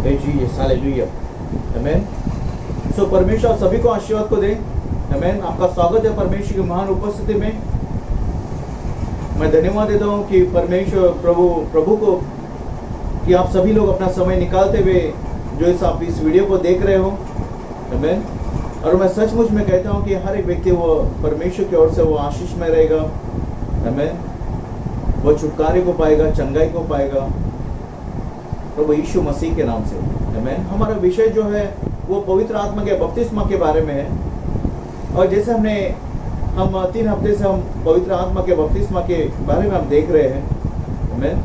Jesus, hallelujah, आमेन। सो परमेश्वर सभी को आशीर्वाद को दे, आमेन। आपका स्वागत है परमेश्वर की महान उपस्थिति में। मैं धन्यवाद देता हूँ कि परमेश्वर प्रभु को कि आप सभी लोग अपना समय निकालते हुए जो आप इस वीडियो को देख रहे हो, आमेन। और मैं सचमुच में कहता हूँ कि हर एक व्यक्ति वो परमेश्वर की ओर से वो आशीष में रहेगा, आमेन। वो छुटकारे को पाएगा, चंगाई को पाएगा प्रभु यीशु मसीह के नाम से, आमेन। हमारा विषय जो है वो पवित्र आत्मा के बपतिस्मा के बारे में है। और जैसे हम 3 हफ्ते से हम पवित्र आत्मा के बपतिस्मा के बारे में हम देख रहे हैं, आमेन।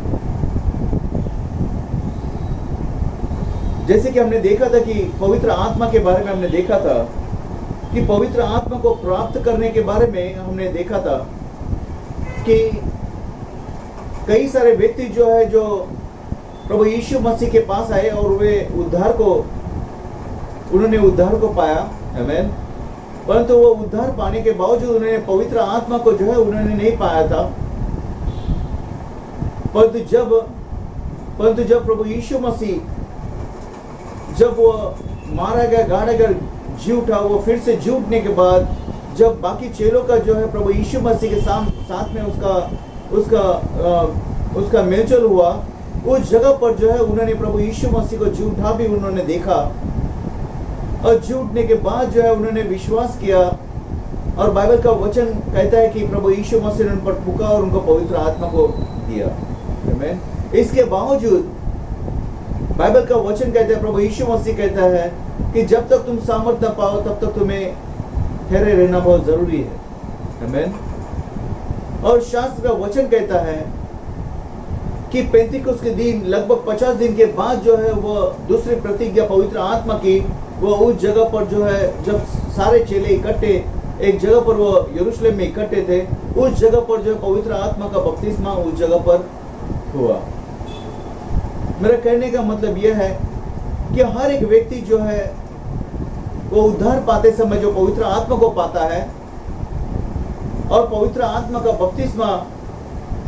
जैसे कि हमने देखा था कि पवित्र आत्मा के बारे में हमने देखा था कि पवित्र आत्मा को प्राप्त करने के बारे में हमने देखा था कि कई सारे व्यक्ति जो है जो प्रभु यीशु मसीह के पास आए और वे उन्होंने उद्धार को पाया, आमेन। परंतु वो उद्धार पाने के बावजूद उन्होंने पवित्र आत्मा को जो है उन्होंने नहीं पाया था। परंतु जब प्रभु यीशु मसीह जब वो मारा गया, गाड़ा गया, जी उठा, वो फिर से जी उठने के बाद जब बाकी चेलों का जो है प्रभु यीशु मसीह के साथ में उसका मेलजोल हुआ, उस जगह पर जो है उन्होंने प्रभु यीशु मसीह को जी उठा भी उन्होंने देखा। और जी उठने के बाद जो है उन्होंने विश्वास किया। और बाइबल का वचन कहता है कि प्रभु यीशु मसीह ने उन पर फूंका और उनको पवित्र आत्मा को दिया, आमेन। इसके बावजूद बाइबल का वचन कहता है, प्रभु यीशु मसीह कहता है कि जब तक तुम सामर्थ न पाओ तब तक तुम्हें ठहरे रहना बहुत जरूरी है, आमेन। और शास्त्र का वचन कहता है कि पेंतीकोस्त के दिन लगभग 50 दिन के बाद जो है वो दूसरी प्रतिज्ञा पवित्र आत्मा की, वो उस जगह पर जो है जब सारे चेले इकट्ठे एक जगह पर वो यरूशलेम में इकट्ठे थे, उस जगह पर जो पवित्र आत्मा का बपतिस्मा उस जगह पर हुआ। मेरा कहने का मतलब यह है कि हर एक व्यक्ति जो है वो उद्धार पाते समय जो पवित्र आत्मा को पाता है और पवित्र आत्मा का बपतिस्मा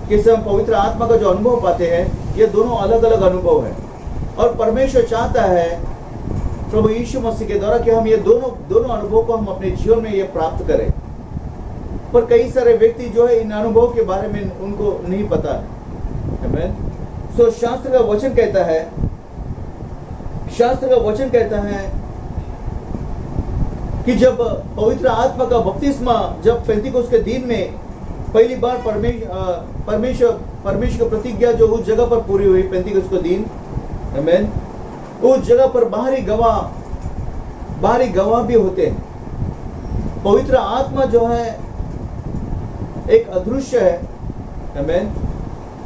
के समय पवित्र आत्मा का जो अनुभव पाते हैं, ये दोनों अलग अलग अनुभव है। और परमेश्वर चाहता है प्रभु यीशु मसीह के द्वारा कि हम ये दोनों अनुभव को हम अपने जीवन में ये प्राप्त करें। पर कई सारे व्यक्ति जो है इन अनुभव के बारे में उनको नहीं पता है, आमेन। सो शास्त्र का वचन कहता है कि जब पवित्र आत्मा का बपतिस्मा जब पेंतीकोस्त के दिन में पहली बार परमेश्वर की प्रतिज्ञा जो उस जगह पर पूरी हुई पेंतीकोस्त के दिन, आमेन, उस जगह पर बाहरी गवाह भी होते हैं। पवित्र आत्मा जो है एक अदृश्य है, आमेन।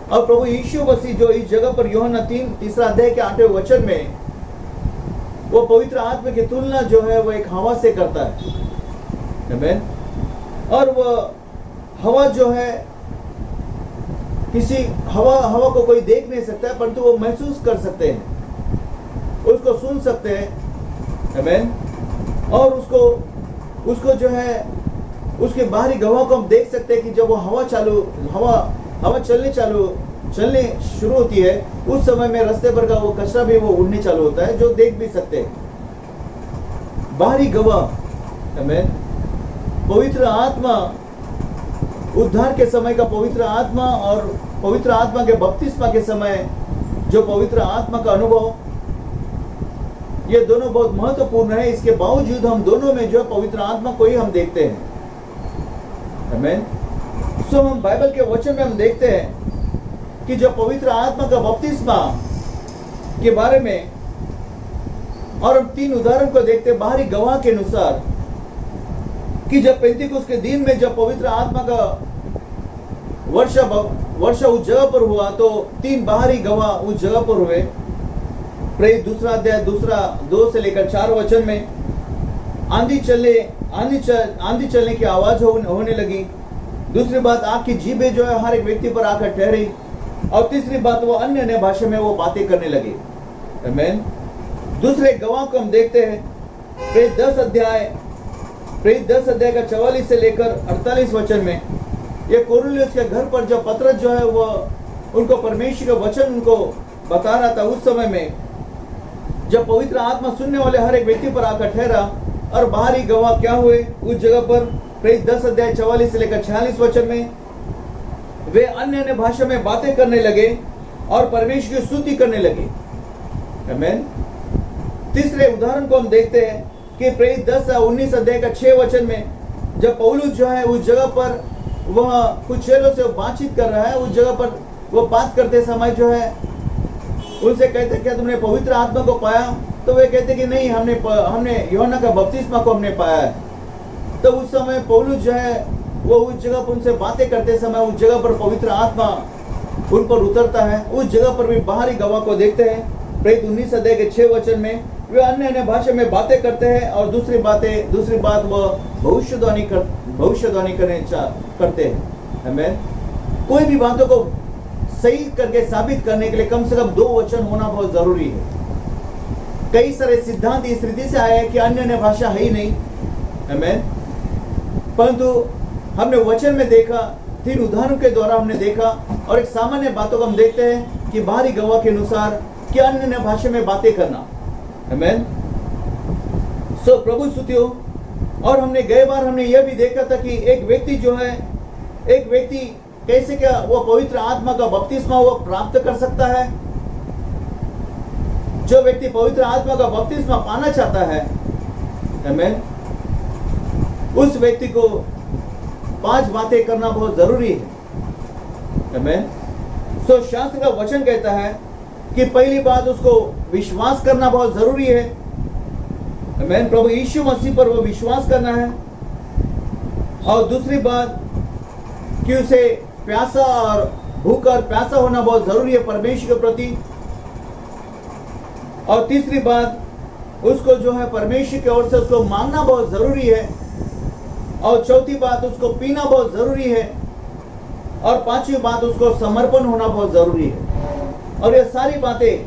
और प्रभु यीशु मसीह जो इस जगह पर यूहन्ना 3 अध्याय के 8वें वचन में वो पवित्र आत्मा की तुलना जो है वो एक हवा से करता है, आमेन। और वो हवा जो है किसी हवा को कोई देख नहीं सकता है, परंतु वो महसूस कर सकते हैं, उसको सुन सकते हैं, आमेन। और उसको जो है उसके बाहरी गवाह को हम देख सकते हैं कि जब वो हवा चलने शुरू होती है, उस समय में रास्ते पर का वो कचरा भी वो उड़ने चालू होता है, जो देख भी सकते हैं। बाहरी गवाह, आमेन। पवित्र आत्मा उद्धार के समय का पवित्र आत्मा और पवित्र आत्मा के बपतिस्मा के समय जो पवित्र आत्मा का अनुभव, ये दोनों बहुत महत्वपूर्ण है। इसके बावजूद हम दोनों में जो पवित्र आत्मा को ही हम देखते हैं, आमेन। सो हम बाइबल के वचन में हम देखते हैं कि जब पवित्र आत्मा का बपतिस्मा के बारे में, और हम 3 उदाहरण को देखते हैं बाहरी गवाह के अनुसार कि जब पेंतीकोस्त के दिन में जब पवित्र आत्मा का वर्षा उस जगह पर हुआ तो 3 बाहरी गवाह उस जगह पर हुए। प्रेरित 2 अध्याय 2 से लेकर 4 वचन में आंधी चलने की आवाज होने लगी। दूसरी बात, आग की जीभें जो है हर एक व्यक्ति पर आकर ठहरी। और तीसरी बात, वो अन्य भाषा में वो बातें करने लगे, आमेन। दूसरे गवाह को हम देखते हैं प्रेरित 10 अध्याय का 44 से लेकर 48 वचन में। ये कोर्नेलियुस के घर पर जब पतरस जो है वो उनको परमेश्वर का वचन उनको बता रहा था, उस समय में जब पवित्र आत्मा सुनने वाले हर एक व्यक्ति पर आकर ठहरा और बाहरी गवाह क्या हुए उस जगह पर, प्रेरित 10 अध्याय 44 से लेकर 46 वचन में वे अन्य अन्य भाषा में बातें करने लगे और परमेश्वर की स्तुति करने लगे। आमीन। तीसरे उदाहरण को हम देखते हैं कि प्रेरित 10 और 19 अध्याय का 6 वचन में जब पौलुस जो है उस जगह पर वह कुछ चेलों से बातचीत कर रहा है, उस जगह पर वो बात करते समय जो है उनसे कहते क्या तुमने पवित्र आत्मा को पाया? तो वे कहते कि नहीं, हमने यूहन्ना का बपतिस्मा को हमने पाया है। तो उस समय पौलुस जो है वो उस जगह पर उनसे बातें करते समय उस जगह पर पवित्र आत्मा उन पर उतरता है। उस जगह पर भी बाहरी गवाह को देखते हैं। प्रेरित 19 अध्याय के 6 वचन में वे अन्य अन्य भाषा में बातें करते हैं और दूसरी बात वह भविष्यवाणी करते हैं। आमीन। कोई भी बातों को सही करके साबित करने के लिए कम से कम 2 वचन होना बहुत जरूरी है। कई सारे सिद्धांत इस रीति से आए हैं कि अन्य अन्य भाषा है ही नहीं। आमीन। परंतु हमने वचन में देखा, 3 उदाहरणों के द्वारा हमने देखा और एक सामान्य बातों को हम देखते हैं कि बाहरी गवाह के अनुसार कि अन्य अन्य भाषा में बातें करना। आमीन। सो प्रभु स्तुतियों। और हमने गए बार हमने यह भी देखा था कि एक व्यक्ति कैसे क्या वो पवित्र आत्मा का बपतिस्मा वो प्राप्त कर सकता है। जो व्यक्ति पवित्र आत्मा का बपतिस्मा पाना चाहता है, आमीन, उस व्यक्ति को 5 बातें करना बहुत जरूरी है। आमीन। सो शास्त्र का वचन कहता है कि पहली बात उसको विश्वास करना बहुत जरूरी है। आमीन। प्रभु यीशु मसीह पर वो विश्वास करना है। और दूसरी बात कि उसे प्यासा और भूख और प्यासा होना बहुत जरूरी है परमेश्वर के प्रति। और तीसरी बात उसको जो है परमेश्वर की ओर से उसको मांगना बहुत जरूरी है। और चौथी बात उसको पीना बहुत जरूरी है। और 5वीं बात उसको समर्पण होना बहुत जरूरी है। और ये सारी बातें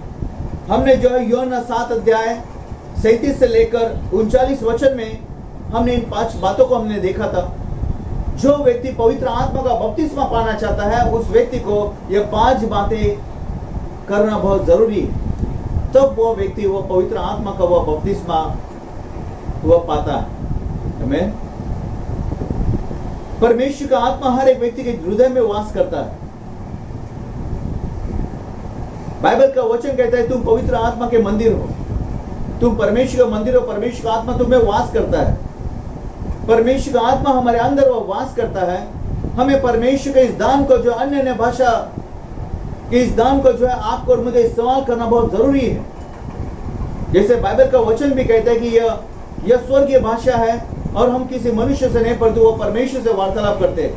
हमने जो है यूहन्ना 7 अध्याय 37 से लेकर 39 वचन में हमने इन 5 बातों को हमने देखा था। जो व्यक्ति पवित्र आत्मा का बपतिस्मा पाना चाहता है उस व्यक्ति को ये 5 बातें करना बहुत जरूरी है। तब वो व्यक्ति वो पवित्र आत्मा का वो बपतिस्मा वो पाता है। आमीन। परमेश्वर का आत्मा हर एक व्यक्ति के हृदय में वास करता है। बाइबल का वचन कहता है तुम पवित्र आत्मा के मंदिर हो, तुम परमेश्वर का मंदिर हो, परमेश्वर का आत्मा तुम्हें वास करता है। परमेश्वर का आत्मा हमारे अंदर वो वास करता है। हमें परमेश्वर के इस दान को जो अन्य अन्य भाषा के इस दान को जो है आपको और मुझे इस्तेमाल करना बहुत जरूरी है। जैसे बाइबल का वचन भी कहता है कि यह स्वर्गीय भाषा है और हम किसी मनुष्य से नहीं परंतु वो परमेश्वर से वार्तालाप करते हैं।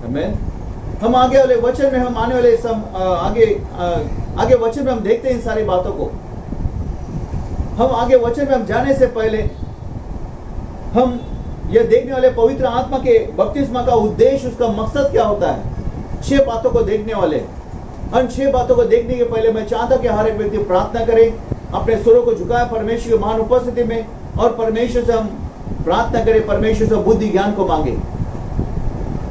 आमीन। हम आगे वाले वचन में हम आने वाले आगे वचन में हम देखते हैं इन सारी बातों को। हम आगे वचन में हम जाने से पहले हम यह देखने वाले पवित्र आत्मा के बपतिस्मा का उद्देश्य, उसका मकसद क्या होता है। 6 बातों को देखने वाले। उन 6 बातों को देखने के पहले मैं चाहता कि हर एक व्यक्ति प्रार्थना करे, अपने स्वरों को झुकाए परमेश्वर की महान उपस्थिति में और परमेश्वर से हम प्रार्थना करें, परमेश्वर से बुद्धि ज्ञान को मांगे।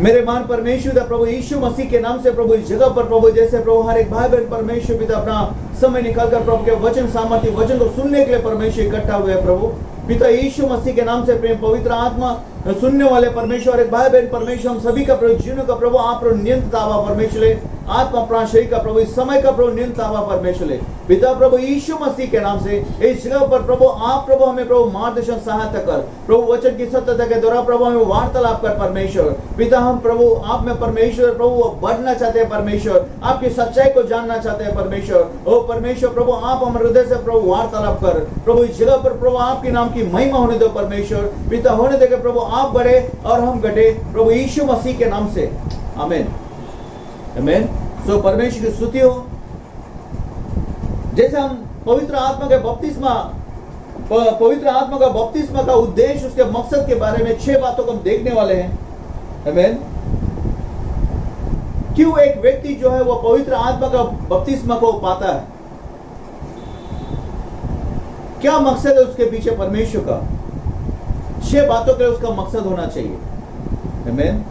मेरे महान परमेश्वर प्रभु यीशु मसीह के नाम से प्रभु इस जगह पर प्रभु जैसे प्रभु हर एक भाई बहन परमेश्वर पिता अपना समय निकालकर प्रभु के वचन सामर्थ्य वचन को सुनने के लिए परमेश्वर इकट्ठा हुए हैं। प्रभु पिता यीशु मसीह के नाम से प्रेम पवित्र आत्मा सुनने वाले परमेश्वर एक भाई बहन परमेश्वर हम सभी का प्रभु जीवन का प्रभु आप नियंत्रण आवा परमेश्वर आत्मा प्राण शरीर का प्रभु इस समय का प्रभु नियंत्रण आवा परमेश्वर पिता प्रभु यीशु मसीह के नाम से इस जगह पर प्रभु आप प्रभु हमें प्रभु मार्गदर्शन सहायता कर प्रभु वचन की सत्यता के द्वारा प्रभु हमें वार्तालाप कर परमेश्वर पिता हम प्रभु आप में परमेश्वर प्रभु बढ़ना चाहते हैं परमेश्वर आपकी सच्चाई को जानना चाहते हैं परमेश्वर ओ परमेश्वर प्रभु आप हमारे हृदय से प्रभु वार्तालाप कर प्रभु इस जगह पर प्रभु आपके नाम की महिमा होने दो परमेश्वर पिता होने देकर प्रभु आप बढ़े और हम घटे प्रभु यीशु मसीह के नाम से आमीन आमीन। सो परमेश्वर की स्तुति हो। जैसे हम पवित्र आत्मा का बपतिस्मा का उद्देश्य उसके मकसद के बारे में 6 बातों को हम देखने वाले हैं। आमीन। क्यों एक व्यक्ति जो है वो पवित्र आत्मा का बपतिस्मा को पाता है, क्या मकसद है उसके पीछे परमेश्वर का। 6 बातों के लिए उसका मकसद होना चाहिए। आमीन।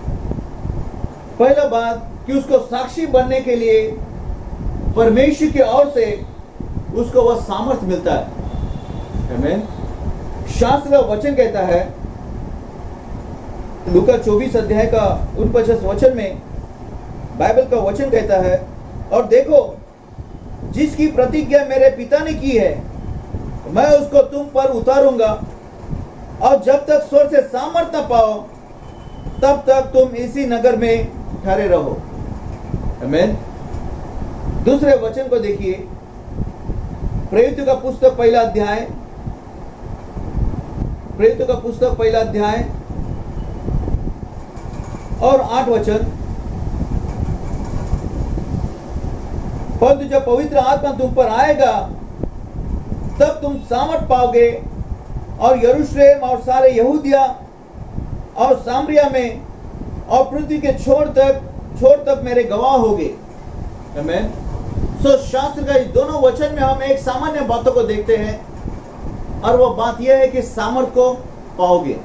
पहला बात कि उसको साक्षी बनने के लिए परमेश्वर की ओर से उसको वह सामर्थ मिलता है। आमीन। शास्त्र का वचन कहता है लूका 24 अध्याय का 49 वचन में बाइबल का वचन कहता है, और देखो जिसकी प्रतिज्ञा मेरे पिता ने की है मैं उसको तुम पर उतारूंगा, और जब तक स्वर्ग से सामर्थ न पाओ तब तक तुम इसी नगर में ठहरे रहो। आमीन। दूसरे वचन को देखिए, प्रेरितों का पुस्तक पहला अध्याय, प्रेरितों का पुस्तक पहला अध्याय और 8 वचन, परंतु जब पवित्र आत्मा तुम पर आएगा तब तुम सामर्थ पाओगे, और यरूशलेम और सारे यहूदिया और सामरिया में और पृथ्वी के छोर तक मेरे गवाह होगे। आमीन। सो शास्त्र का इस दोनों वचन में हम एक सामान्य बातों को देखते हैं, और वो बात यह है कि सामर्थ को पाओगे।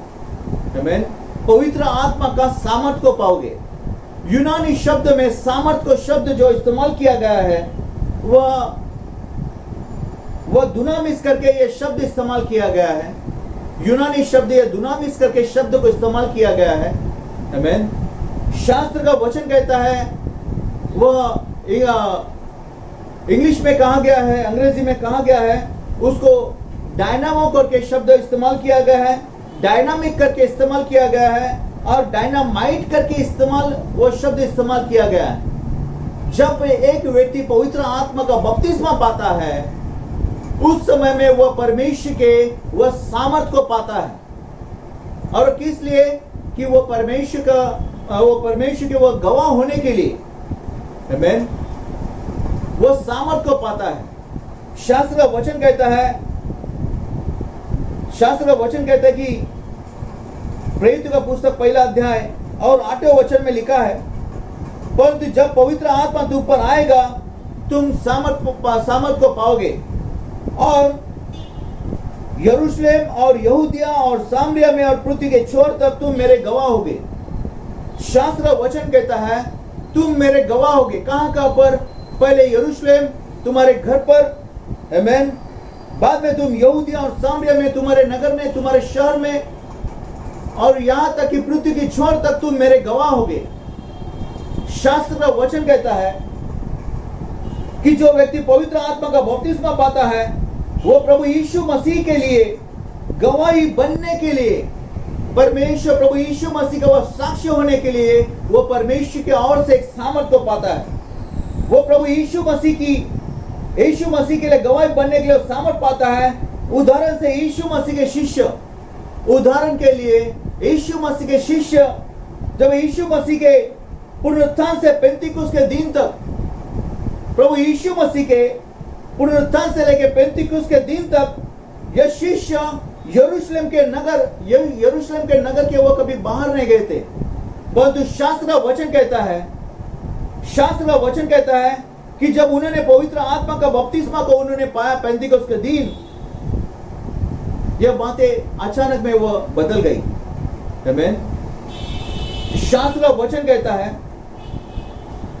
आमीन। पवित्र आत्मा का सामर्थ को पाओगे। यूनानी शब्द में सामर्थ को शब्द जो इस्तेमाल किया गया है वह दुनामिस करके यह शब्द इस्तेमाल किया गया है। यूनानी शब्द यह दुनामिस करके शब्द को इस्तेमाल किया गया है। आमीन। शास्त्र का वचन कहता है, वह इंग्लिश में कहा गया है, अंग्रेजी में कहा गया है, उसको डायनामो करके शब्द इस्तेमाल किया गया है, डायनामिक करके इस्तेमाल किया गया है, और डायनामाइट करके वो शब्द इस्तेमाल किया गया है। जब एक व्यक्ति पवित्र आत्मा का बपतिस्मा पाता है उस समय में वह परमेश्वर के वह सामर्थ को पाता है, और किस लिए कि वो परमेश्वर के वह गवाह होने के लिए। आमीन। वो सामर्थ को पाता है। शास्त्र का वचन कहता है कि प्रेरितों का पुस्तक पहला अध्याय और 8वें वचन में लिखा है, परंतु जब पवित्र आत्मा तुम पर आएगा तुम सामर्थ को पाओगे, और यरूशलेम और यहूदिया और सामरिया में और पृथ्वी के छोर तक तुम मेरे गवाह होगे। शास्त्र का वचन कहता है तुम मेरे गवाह होगे। कहां पर? पहले यरूशलेम तुम्हारे घर पर, आमीन, बाद में तुम यहूदिया और सामरिया में, तुम्हारे नगर में, तुम्हारे शहर में, और यहां तक कि पृथ्वी की छोर तक तुम मेरे गवाह होगे। शास्त्र का वचन कहता है कि जो व्यक्ति पवित्र आत्मा का बपतिस्मा पाता है वो प्रभु यीशु मसीह के लिए गवाही बनने के लिए, परमेश्वर प्रभु यीशु मसीह का वह साक्ष्य होने के लिए वो परमेश्वर की ओर से एक सामर्थ को पाता है। वो प्रभु यीशु मसीह के लिए गवाही बनने के लिए सामर्थ पाता है। उदाहरण से यीशु मसीह के शिष्य, उदाहरण के लिए यीशु मसीह के शिष्य, जब यीशु मसीह के पुनरुत्थान से पेंतीकुस्त के दिन तक, प्रभु यीशु मसीह के पुनरुत्थान से लेकर पेंतीकुस्त के दिन तक यह शिष्य यरूशलेम के नगर के वो कभी बाहर नहीं गए थे, परंतु शास्त्र का वचन कहता है कि जब उन्होंने पवित्र आत्मा का बपतिस्मा को उन्होंने पाया पेंतीकुस्त के दिन, यह बातें अचानक में वह बदल गई। आमीन। शास्त्र का वचन कहता है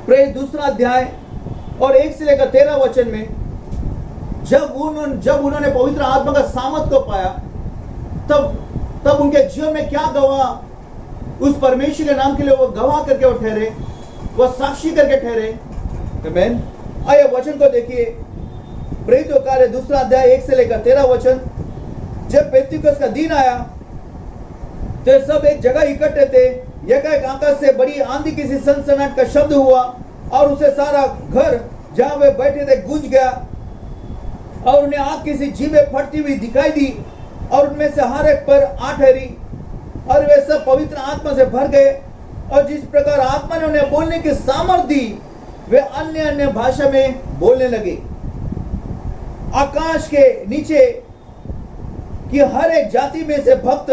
प्रेरित दूसरा अध्याय और 1 से लेकर 13 वचन में, जब उन्होंने पवित्र आत्मा का सामर्थ को पाया तब उनके जीवन में क्या गवाह, उस परमेश्वर के नाम के लिए वो गवाह करके वो ठहरे, वो साक्षी करके ठहरे। आमीन। आइए वचन को देखिए, प्रेरितों का कार्य दूसरा अध्याय 1 से लेकर 13 वचन। जब पेंतीकुस्त का दिन आया तो सब एक जगह इकट्ठे थे। एकाएक आकाश से बड़ी आंधी किसी सनसनाहट का शब्द हुआ और उसे सारा घर जहां वे बैठे थे गूंज गया, और उन्हें आग किसी जीभे फटती हुई दिखाई दी, और उनमें से हर एक पर आ ठहरी, और वे सब पवित्र आत्मा से भर गए, और जिस प्रकार आत्मा ने उन्हें बोलने की सामर्थ दी वे अन्य अन्य भाषा में बोलने लगे। आकाश के नीचे की हर एक जाति में से भक्त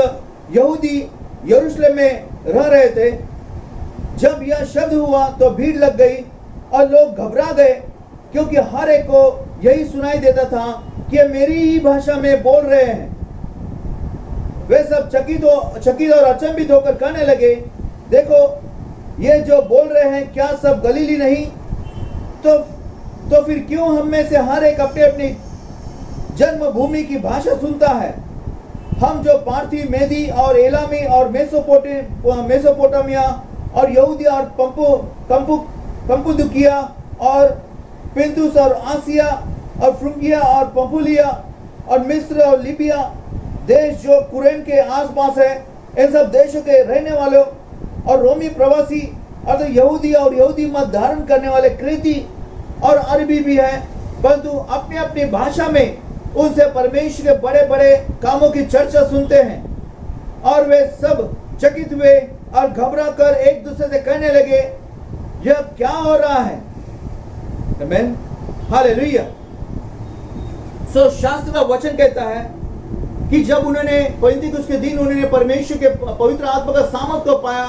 यहूदी यरूशलेम में रह रहे थे। जब यह शब्द हुआ तो भीड़ लग गई और लोग घबरा गए, क्योंकि हर एक को यही सुनाई देता था कि मेरी ही भाषा में बोल रहे हैं। वे सब चकित और अचंभित होकर कहने लगे, देखो ये जो बोल रहे हैं क्या सब गलीली नहीं? तो तो फिर क्यों हम में से हर एक अपनी अपनी जन्मभूमि की भाषा सुनता है? हम जो पार्थी, मेदी और एलामी और मेसोपोटामिया और यहूदिया और कंपुदुकिया और पिंतुस और आसिया और फ्रुगिया और पंफुलिया और मिस्र और लीबिया देश जो कुरैन के आसपास है, इन सब देशों के रहने वालों और रोमी प्रवासी और तो यहूदी और यहूदी मत धारण करने वाले क्रेती और अरबी भी है, परंतु अपनी अपनी भाषा में उनसे परमेश्वर के बड़े बड़े कामों की चर्चा सुनते हैं। और वे सब चकित हुए और घबरा कर एक दूसरे से कहने लगे, यह क्या हो रहा है? आमीन, हालेलुया। सो शास्त्र का वचन कहता है कि जब उन्होंने पेंतिकुस्त के दिन उन्होंने परमेश्वर के पवित्र आत्मा का सामर्थ को पाया,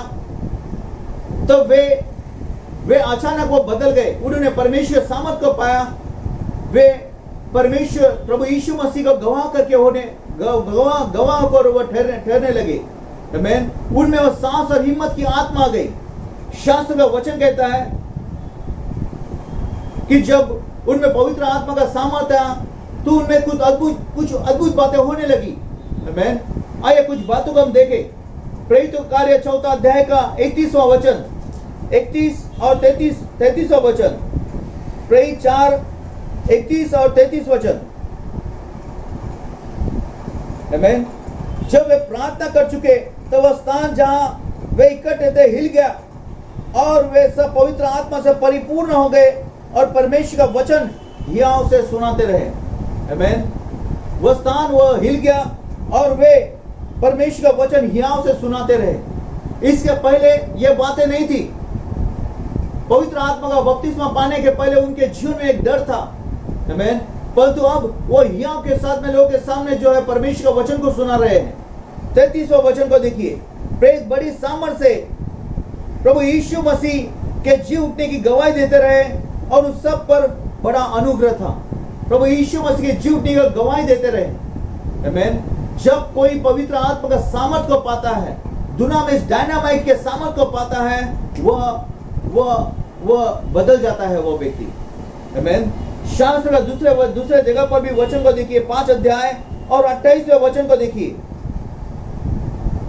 तो वे अचानक वो बदल गए। उन्होंने परमेश्वर सामर्थ को पाया, वे परमेश्वर प्रभु यीशु मसीह को गवाह करके गवाह होकर वो ठहरने लगे। आमीन, उनमें वो साहस और हिम्मत की आत्मा आ गई। शास्त्र का वचन कहता है कि जब उनमें पवित्र आत्मा का सामर्थ आया तो उनमें कुछ अद्भुत बातें होने लगी। आमीन, आइए कुछ बातों को हम देखें। प्रेरितों के कार्य 4 अध्याय का 31वां वचन, 31 और 33वां वचन। प्रेरित 4, 31 और 33 वचन। आमीन। जब वे प्रार्थना कर चुके तो वह स्थान जहां वे इकट्ठे थे हिल गया और वे सब पवित्र आत्मा से परिपूर्ण हो गए और परमेश्वर का वचन हियाव से सुनाते रहे। आमीन। वह स्थान वह हिल गया और वे परमेश्वर का वचन हियाव से सुनाते रहे। इसके पहले ये बातें नहीं थी। पवित्र आत्मा का बपतिस्मा पाने के पहले उनके जीवन में एक डर था। आमीन। परंतु अब वो हियाव के साथ में लोगों के सामने जो है परमेश्वर का वचन को सुना रहे हैं। 33वां वचन को देखिए। प्रेरित बड़ी सामर्थ से प्रभु यीशु मसीह के जी उठने की गवाही देते रहे और उस सब पर बड़ा अनुग्रह था। प्रभु यीशु मसीह के जी उठने की गवाही देते रहे। आमीन। जब कोई पवित्र आत्मा का सामर्थ को पाता है, दुनामिस डायनामाइट के सामर्थ को पाता है, वह बदल जाता है वो व्यक्ति। आमीन। शास्त्र का दूसरे जगह पर भी वचन को देखिए। 5 अध्याय और 28वें वचन को देखिए।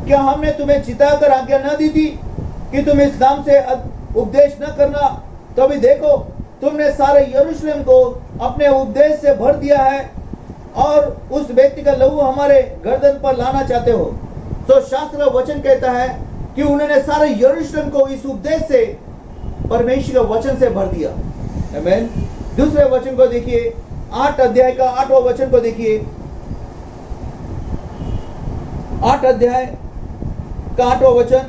क्या हमने तुम्हें चिताकर आज्ञा न दी थी कि तुम इस नाम से उपदेश न करना? तो अभी देखो, तुमने सारे यरूशलेम को अपने उपदेश से भर दिया है और उस व्यक्ति का लहू हमारे गर्दन पर लाना चाहते हो। तो शास्त्र का वचन कहता है कि उन्होंने सारे यरूशलेम को इस उपदेश से, परमेश्वर का वचन से भर दिया। आमीन। दूसरे वचन को देखिए। 8 अध्याय का 8वां वचन को देखिए। 8 अध्याय का 8वां वचन।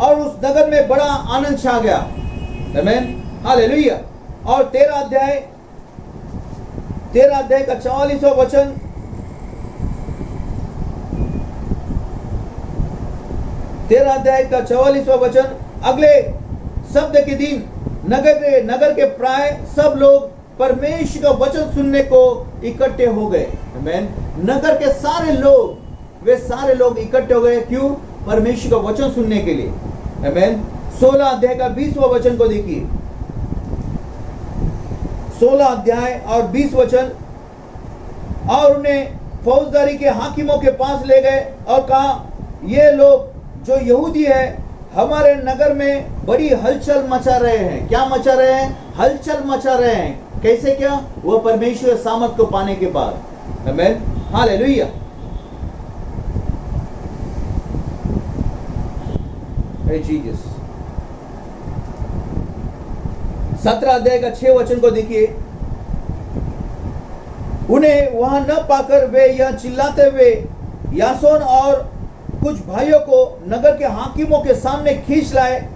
और उस नगर में बड़ा आनंद छा गया। आमीन, हालेलुया। और 13 अध्याय का 44वां वचन। 13 अध्याय का 44वां वचन। अगले शब्द के दिन नगर के प्राय सब लोग परमेश्वर का वचन सुनने को इकट्ठे हो गए। आमीन। नगर के सारे लोग इकट्ठे हो गए। क्यों? परमेश्वर का वचन सुनने के लिए। आमीन। 16 अध्याय का 20वां वचन को देखिए। 16 अध्याय और 20 वचन। और उन्हें फौजदारी के हाकिमों के पास ले गए और कहा, ये लोग जो यहूदी है हमारे नगर में बड़ी हलचल मचा रहे हैं। क्या मचा रहे हैं? हलचल मचा रहे हैं। कैसे? क्या? वो परमेश्वर सामर्थ को पाने के बाद। आमीन, हालेलुया। जीसस। 17 अध्याय का 6 वचन को देखिए। उन्हें वहां न पाकर वे यह चिल्लाते हुए यासोन और कुछ भाइयों को नगर के हाकिमों के सामने खींच लाए।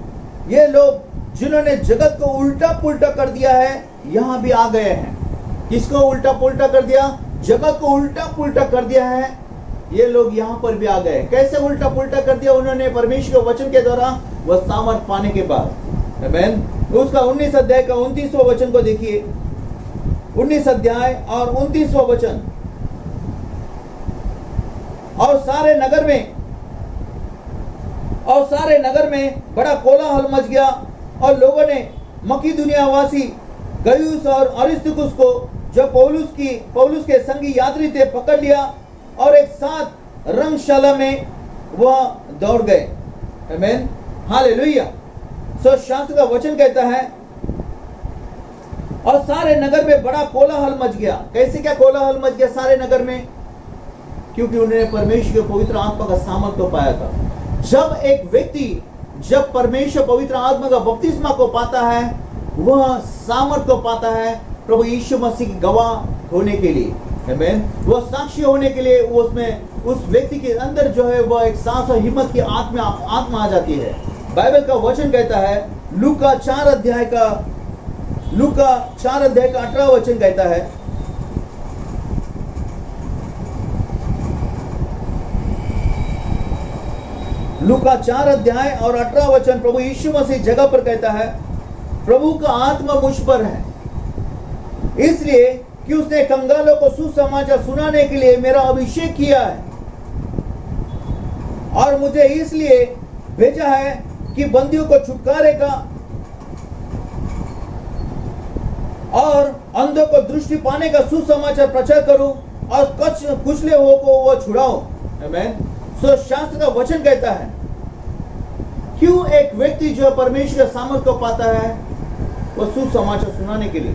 ये लोग जिन्होंने जगत को उल्टा पुल्टा कर दिया है, यहां भी आ गए हैं। किसको उल्टा पुल्टा कर दिया? जगत को उल्टा पुल्टा कर दिया है। ये लोग यहां पर भी आ गए। कैसे उल्टा पुल्टा कर दिया? उन्होंने परमेश्वर के वचन के द्वारा वह सामर्थ पाने के बाद। आमीन। उसका 19 अध्याय का 29वां वचन को देखिए। 19 अध्याय और 29वां वचन। और सारे नगर में बड़ा कोलाहल मच गया और लोगों ने मकीदुनिया वासी गयुस और अरिस्तुबुस को जो पौलुस के संगी यात्री थे पकड़ लिया और एक साथ रंगशाला में वह दौड़ गए। आमीन, हालेलुया। सो शास्त्र का वचन कहता है और सारे नगर में बड़ा कोलाहल मच गया। कैसे क्या कोलाहल मच गया सारे नगर में? क्योंकि उन्होंने परमेश्वर के पवित्र आत्मा का सामर्थ को पाया था। जब परमेश्वर पवित्र आत्मा का बपतिस्मा को पाता है, वह सामर्थ को पाता है प्रभु यीशु मसीह की गवाह होने के लिए। आमीन, वह साक्षी होने के लिए उसमें उस व्यक्ति के अंदर जो है वह एक साहस और हिम्मत की आत्मा आ जाती है। बाइबल का वचन कहता है लूका 4 अध्याय का 18 वचन कहता है, लूका 4 अध्याय और 18 वचन प्रभु यीशु मसीह जगह पर कहता है, प्रभु का आत्मा मुझ पर है, इसलिए कि उसने कंगालों को सुसमाचार सुनाने के लिए मेरा अभिषेक किया है और मुझे इसलिए भेजा है कि बंदियों को छुटकारेगा और अंधों को दृष्टि पाने का सुसमाचार प्रचार करूं और कुचले हुओं को वो छुड़ाऊं। आमीन। सो शास्त्र का वचन कहता है क्यों एक व्यक्ति जो परमेश्वर का सामर्थ को पाता है, वह सुसमाचार सुनाने के लिए,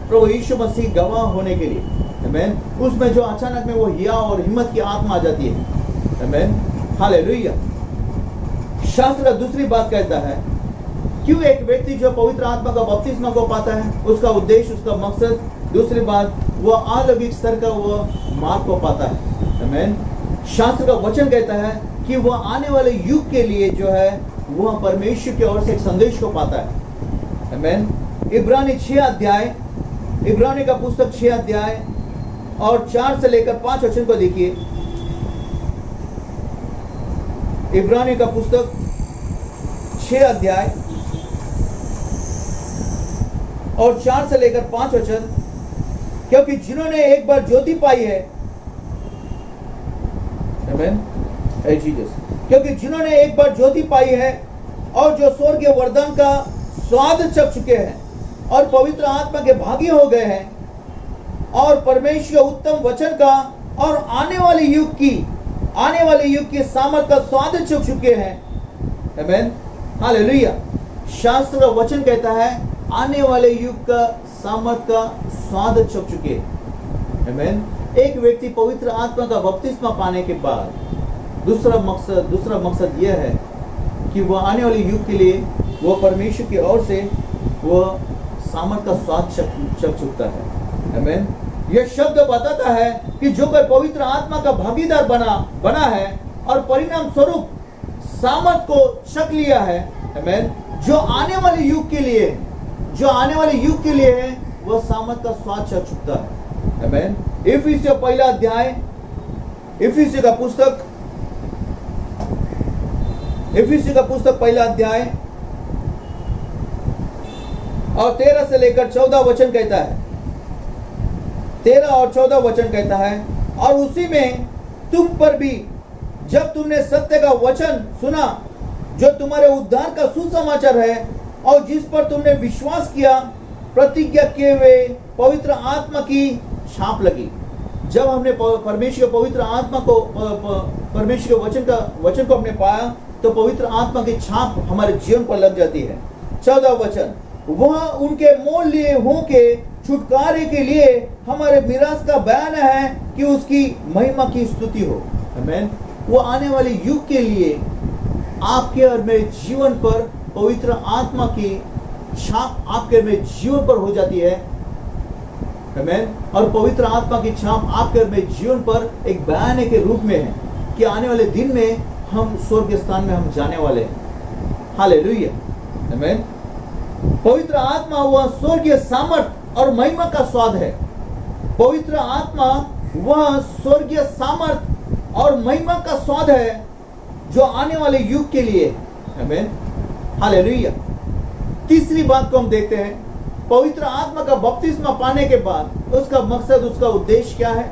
प्रभु यीशु मसीह गवाह होने के लिए। आमीन। उसमें जो अचानक में वो हिया और हिम्मत की आत्मा आ जाती है। आमीन, हालेलुया। शास्त्र का दूसरी बात कहता है क्यों एक व्यक्ति जो पवित्र आत्मा का बपतिस्मा को पाता है, उसका उद्देश्य, उसका मकसद, दूसरी बात वह अलौकिक स्तर का वह मार्ग को पाता है। आमीन। शास्त्र का वचन कहता है कि वह आने वाले युग के लिए जो है वह परमेश्वर की ओर से एक संदेश को पाता है। आमीन। इब्रानी का पुस्तक 6 अध्याय और 4 से लेकर 5 वचन को देखिए। इब्रानी का पुस्तक 6 अध्याय और 4 से लेकर 5 वचन, क्योंकि जिन्होंने एक बार ज्योति पाई है, आमीन, क्योंकि जिन्होंने एक बार ज्योति पाई है और जो स्वर्गीय वरदान का स्वाद चख चुके हैं और पवित्र आत्मा के भागी हो गए हैं और परमेश्वर उत्तम वचन का और आने वाले युग की सामर्थ का स्वाद चख चुके हैं। आमीन, हालेलुया। शास्त्र का वचन कहता है आने वाले युग का सामर्थ का स्वाद चख चुके। आमीन। एक व्यक्ति पवित्र आत्मा का बपतिस्मा पाने के बाद दूसरा मकसद यह है कि वह आने वाले युग के लिए वह परमेश्वर की ओर से वह सामर्थ का स्वाद चख चुकता है। आमीन। यह शब्द बताता है कि जो कोई पवित्र आत्मा का भागीदार बना है और परिणाम स्वरूप सामर्थ को चख लिया है, आमीन, जो आने वाले युग के लिए है वह सामर्थ का स्वाद चख चुकता है। आमीन। इफिसियों पहला अध्याय, इफिसियों का पुस्तक पहला अध्याय और 13 से लेकर 14 वचन कहता है, 13 और 14 वचन कहता है, और उसी में तुम पर भी जब तुमने सत्य का वचन सुना जो तुम्हारे उद्धार का सुसमाचार है और जिस पर तुमने विश्वास किया, प्रतिज्ञा किए हुए पवित्र आत्मा की छाप लगी। जब हमने परमेश्वर के पवित्र आत्मा को, परमेश्वर के वचन को हमने पाया, तो पवित्र आत्मा की छाप हमारे जीवन पर लग जाती है। 14 वचन, वह उनके मोल लिए हुओं के छुटकारे के लिए हमारे मिरास का बयान है कि उसकी महिमा की स्तुति हो। आमीन। वो आने वाले युग के लिए आपके और मेरे जीवन पर पवित्र आत्मा की छाप आपके मेरे जीवन पर हो जाती है। आमीन। और पवित्र आत्मा की छाप आपके और मेरे जीवन पर एक बयान के रूप में है कि आने वाले दिन में हम स्वर्ग स्थान में हम जाने वाले हैं। हालेलुया। आमीन। पवित्र आत्मा वह स्वर्गीय सामर्थ और महिमा का स्वाद है। पवित्र आत्मा वह स्वर्गीय सामर्थ और महिमा का स्वाद है जो आने वाले युग के लिए। आमीन। हालेलुया। तीसरी बात को हम देखते हैं, पवित्र आत्मा का बपतिस्मा पाने के बाद उसका मकसद, उसका उद्देश्य क्या है।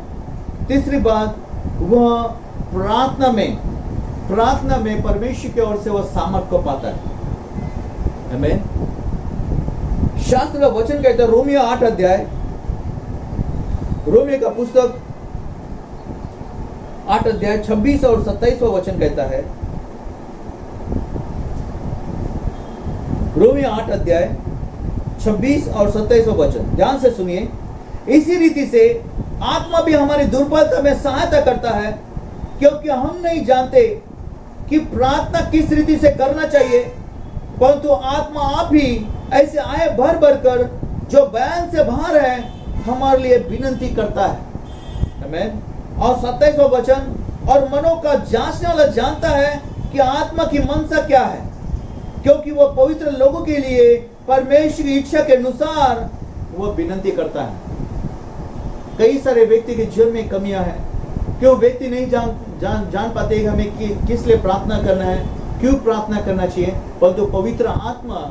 तीसरी बात, वह प्रार्थना में परमेश्वर की ओर से वह सामर्थ को पाता है। आमीन। शास्त्र का वचन कहता है, रोमियो 8 अध्याय, रोमियो का पुस्तक 8 अध्याय 26 और 27 वचन कहता है, रोमियो 8 अध्याय 26 और 27 वचन, ध्यान से सुनिए। इसी रीति से आत्मा भी हमारी दुर्बलता में सहायता करता है, क्योंकि हम नहीं जानते कि प्रार्थना किस रीति से करना चाहिए, परंतु आत्मा आप ही ऐसे आए भर भर कर जो बयान से बाहर है हमारे लिए विनती करता है। आमीन। और 27वां वचन, और मनों का जांचने वाला जानता है कि आत्मा की मनसा क्या है, क्योंकि वह पवित्र लोगों के लिए परमेश्वर की इच्छा के अनुसार वह विनती करता है। कई सारे व्यक्ति के जीवन में कमियां हैं, क्यों व्यक्ति नहीं जान पाते कि हमें किस लिए प्रार्थना करना है, क्यों प्रार्थना करना चाहिए, परंतु पवित्र आत्मा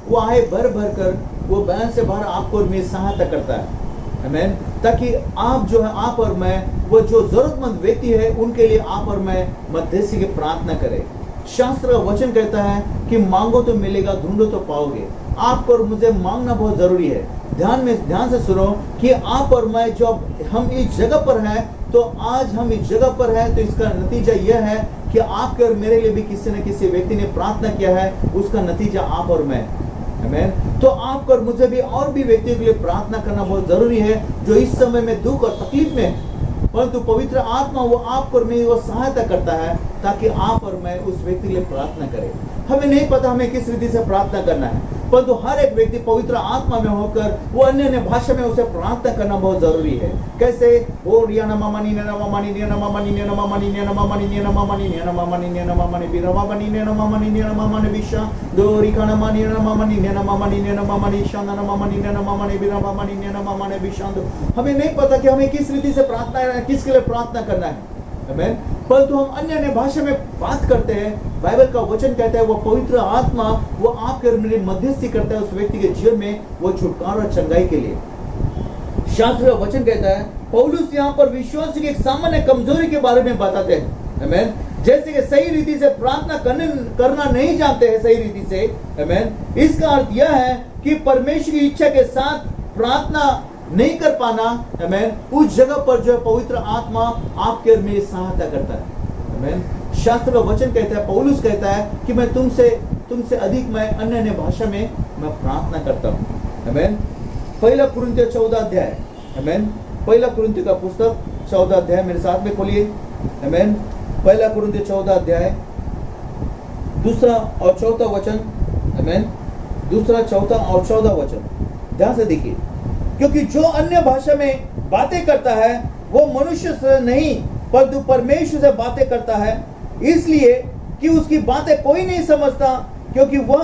वो आए भर भर कर वो बयान से बाहर आपको और मेरी सहायता करता है। आमीन। ताकि आप जो है, आप और मैं, वो जो जरूरतमंद व्यक्ति है उनके लिए आप और मैं मध्यस्थी की प्रार्थना करें। शास्त्र का वचन कहता है कि मांगो तो मिलेगा, ढूंढो तो पाओगे। आपको और मुझे मांगना बहुत जरूरी है। ध्यान से सुनो कि आप और मैं जो हम इस जगह पर है, तो आज हम इस जगह पर है, तो इसका नतीजा यह है कि आपके और मेरे लिए भी किसी न किसी व्यक्ति ने प्रार्थना किया है, उसका नतीजा आप और मैं। आमीन। तो आपको और मुझे भी और भी व्यक्तियों के लिए प्रार्थना करना बहुत जरूरी है, जो इस समय में दुख और तकलीफ में है, परंतु पवित्र आत्मा वो आपको और मेरी वो सहायता करता है ताकि आप और मैं उस व्यक्ति के लिए प्रार्थना करें। हमें नहीं पता हमें किस रीति से प्रार्थना करना है, परंतु हर एक व्यक्ति पवित्र आत्मा में होकर वो अन्य भाषा में उसे प्रार्थना करना बहुत जरूरी है। कैसे? ओ रियाना मामानी ने मामानी ने मामानी ने मामानी ने मामानी ने मामानी ने मामानी ने मामानी बिना मामानी ने मामानी ने मामानी बिशा दो रिकाना मानी ने मामानी ने मामानी ने मामानी शाना मामानी ने मामानी बिना मामानी ने मामानी बिशा। हमें नहीं पता कि हमें किस रीति से प्रार्थना, किसके लिए प्रार्थना करना है। आमीन। परंतु हम अन्य भाषा में बात करते हैं। बाइबल का वचन कहता है वो पवित्र आत्मा वो आपके और मेरी मध्यस्थी करता है उस व्यक्ति के जीवन में, वो छुटकारा और चंगाई के लिए। शास्त्र का वचन कहता है, पौलुस यहाँ पर विश्वासी की एक सामान्य कमजोरी के बारे में बताते हैं। आमीन। जैसे कि सही रीति से प्रार्थना करना नहीं जानते हैं सही रीति से। आमीन। इसका अर्थ यह है कि परमेश्वर की इच्छा के साथ प्रार्थना नहीं कर पाना। आमीन। उस जगह पर जो है पवित्र आत्मा आपके और मेरी सहायता करता है। आमीन। शास्त्र का वचन कहता है, पौलुस कहता है कि मैं तुमसे अधिक मैं अन्य भाषा में मैं प्रार्थना करता हूँ। आमीन। पहला कुरिन्थियों 14 अध्याय। आमीन। पहला कुरिन्थियों का पुस्तक 14 अध्याय मेरे साथ में खोलिए। आमीन। पहला कुरिन्थियों 14 अध्याय 2 और 4 वचन। आमीन। 2, 4 और 14 वचन ध्यान से देखिए। क्योंकि जो अन्य भाषा में बातें करता है वो मनुष्य से नहीं परंतु परमेश्वर से बातें करता है, इसलिए कि उसकी बातें कोई नहीं समझता, क्योंकि वह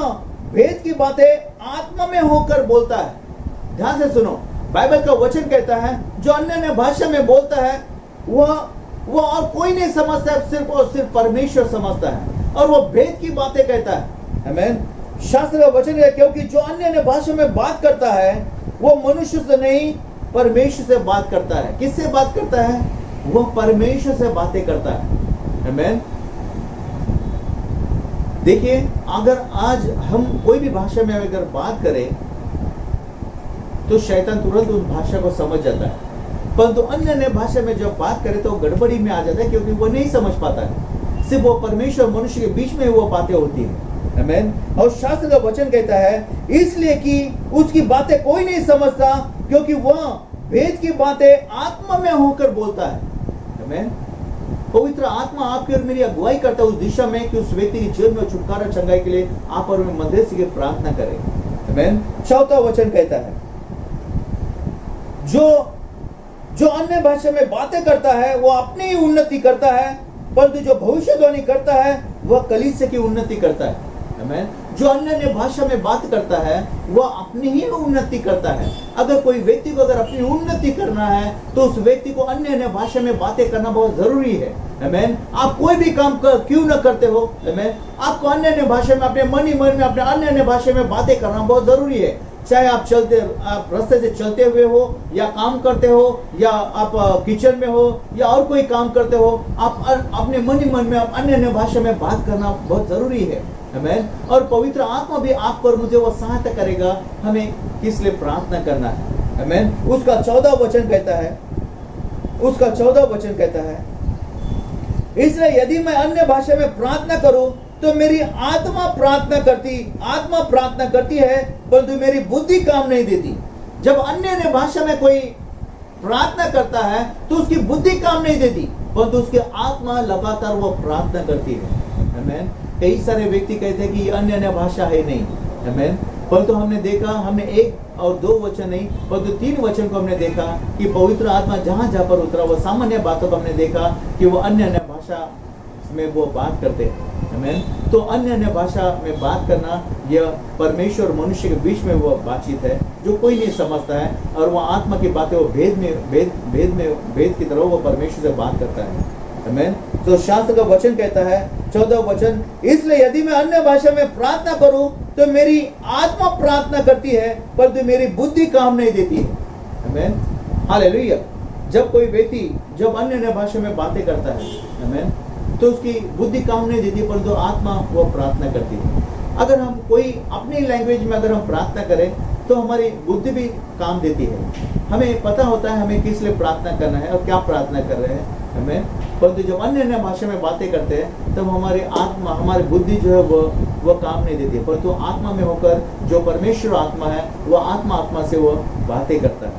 भेद की बातें आत्मा में होकर बोलता है। ध्यान से सुनो, बाइबल का वचन कहता है जो अन्य भाषा में बोलता है वह और कोई नहीं समझता है, सिर्फ और सिर्फ परमेश्वर समझता है, और वह भेद की बातें कहता है। आमीन। शास्त्र का वचन है, क्योंकि जो अन्य भाषा में बात करता है वो मनुष्य से नहीं परमेश्वर से बात करता है। किससे बात करता है? वो परमेश्वर से बातें करता है। आमीन। देखिए, अगर आज हम कोई भी भाषा में अगर बात करें तो शैतान तुरंत उस भाषा को समझ जाता है, परंतु अन्य भाषा में जब बात करें तो गड़बड़ी में आ जाता है, क्योंकि वो नहीं समझ पाता है। सिर्फ वो परमेश्वर मनुष्य के बीच में वो बातें होती है। आमीन। और शास्त्र का वचन कहता है इसलिए कि उसकी बातें कोई नहीं समझता, क्योंकि वह भेद की बातें आत्मा में होकर बोलता है। आमीन। पवित्र आत्मा आपकी और मेरी अगुवाई करता है उस दिशा में कि उस व्यक्ति के जीवन में छुटकारा चंगाई के लिए आप और मैं मध्यस्थी की प्रार्थना करें। आमीन। 4 वचन कहता है जो अन्य भाषा में बातें करता है वो अपनी ही उन्नति करता है, परंतु जो भविष्यवाणी करता है वह कलीसिया की उन्नति करता है। आमीन। जो अन्य भाषा में बात करता है वह अपनी ही उन्नति करता है। अगर कोई व्यक्ति को अगर अपनी उन्नति करना है तो उस व्यक्ति को अन्य भाषा में बातें करना बहुत जरूरी है। आमीन। आप कोई भी काम क्यों न करते हो, आमीन, आपको अन्य भाषा में अपने मन ही मन में अपने अन्य भाषा में बातें करना बहुत जरूरी है। चाहे आप रास्ते से चलते हुए हो, या काम करते हो, या आप किचन में हो, या और कोई काम करते हो, आप अपने मन ही मन में अन्य भाषा में बात करना बहुत जरूरी है। आमेन। और पवित्र आत्मा भी आपको और मुझे वो सहायता करेगा हमें किस लिए प्रार्थना करना है। आमेन। उसका 14 वचन कहता है, उसका 14 वचन कहता है, इसलिए यदि मैं अन्य भाषा में प्रार्थना करूं तो मेरी आत्मा प्रार्थना करती है, परंतु मेरी बुद्धि काम नहीं देती। जब अन्य भाषा में कोई प्रार्थना करता है तो उसकी बुद्धि काम नहीं देती, परंतु उसकी आत्मा लगातार वो प्रार्थना करती है। आमेन। कई सारे व्यक्ति कहते हैं कि ये अन्य भाषा है नहीं। आमेन। परंतु हमने देखा, हमने 1 और 2 वचन नहीं परंतु 3 वचन को हमने देखा कि पवित्र आत्मा जहां जहां पर उतरा वो सामान्य बातों को हमने देखा कि वो अन्य भाषा में वो बात करते हैं। आमेन। तो अन्य भाषा में बात करना यह परमेश्वर और मनुष्य के बीच में वो बातचीत है जो कोई नहीं समझता है, और वो आत्मा की बातें वो भेद की तरह वो परमेश्वर से बात करता है। आमेन। तो शास्त्र का वचन कहता है 14 वचन, इसलिए यदि मैं अन्य भाषा में प्रार्थना करूं तो मेरी आत्मा प्रार्थना करती है परंतु मेरी बुद्धि काम नहीं देती है। आमेन। हालेलुया। जब कोई व्यक्ति जब अन्य भाषा में बातें करता है, आमेन, तो उसकी बुद्धि काम नहीं देती परंतु आत्मा वो प्रार्थना करती है। अगर हम कोई अपनी लैंग्वेज में अगर हम प्रार्थना करें तो हमारी बुद्धि भी काम देती है, हमें पता होता है हमें किस लिए प्रार्थना करना है और क्या प्रार्थना कर रहे हैं हमें। परंतु जब अन्य भाषा में बातें करते हैं तब हमारी आत्मा, हमारी बुद्धि जो है वो काम नहीं देती, परंतु आत्मा में होकर जो परमेश्वर आत्मा है वो आत्मा से वो बातें करता है।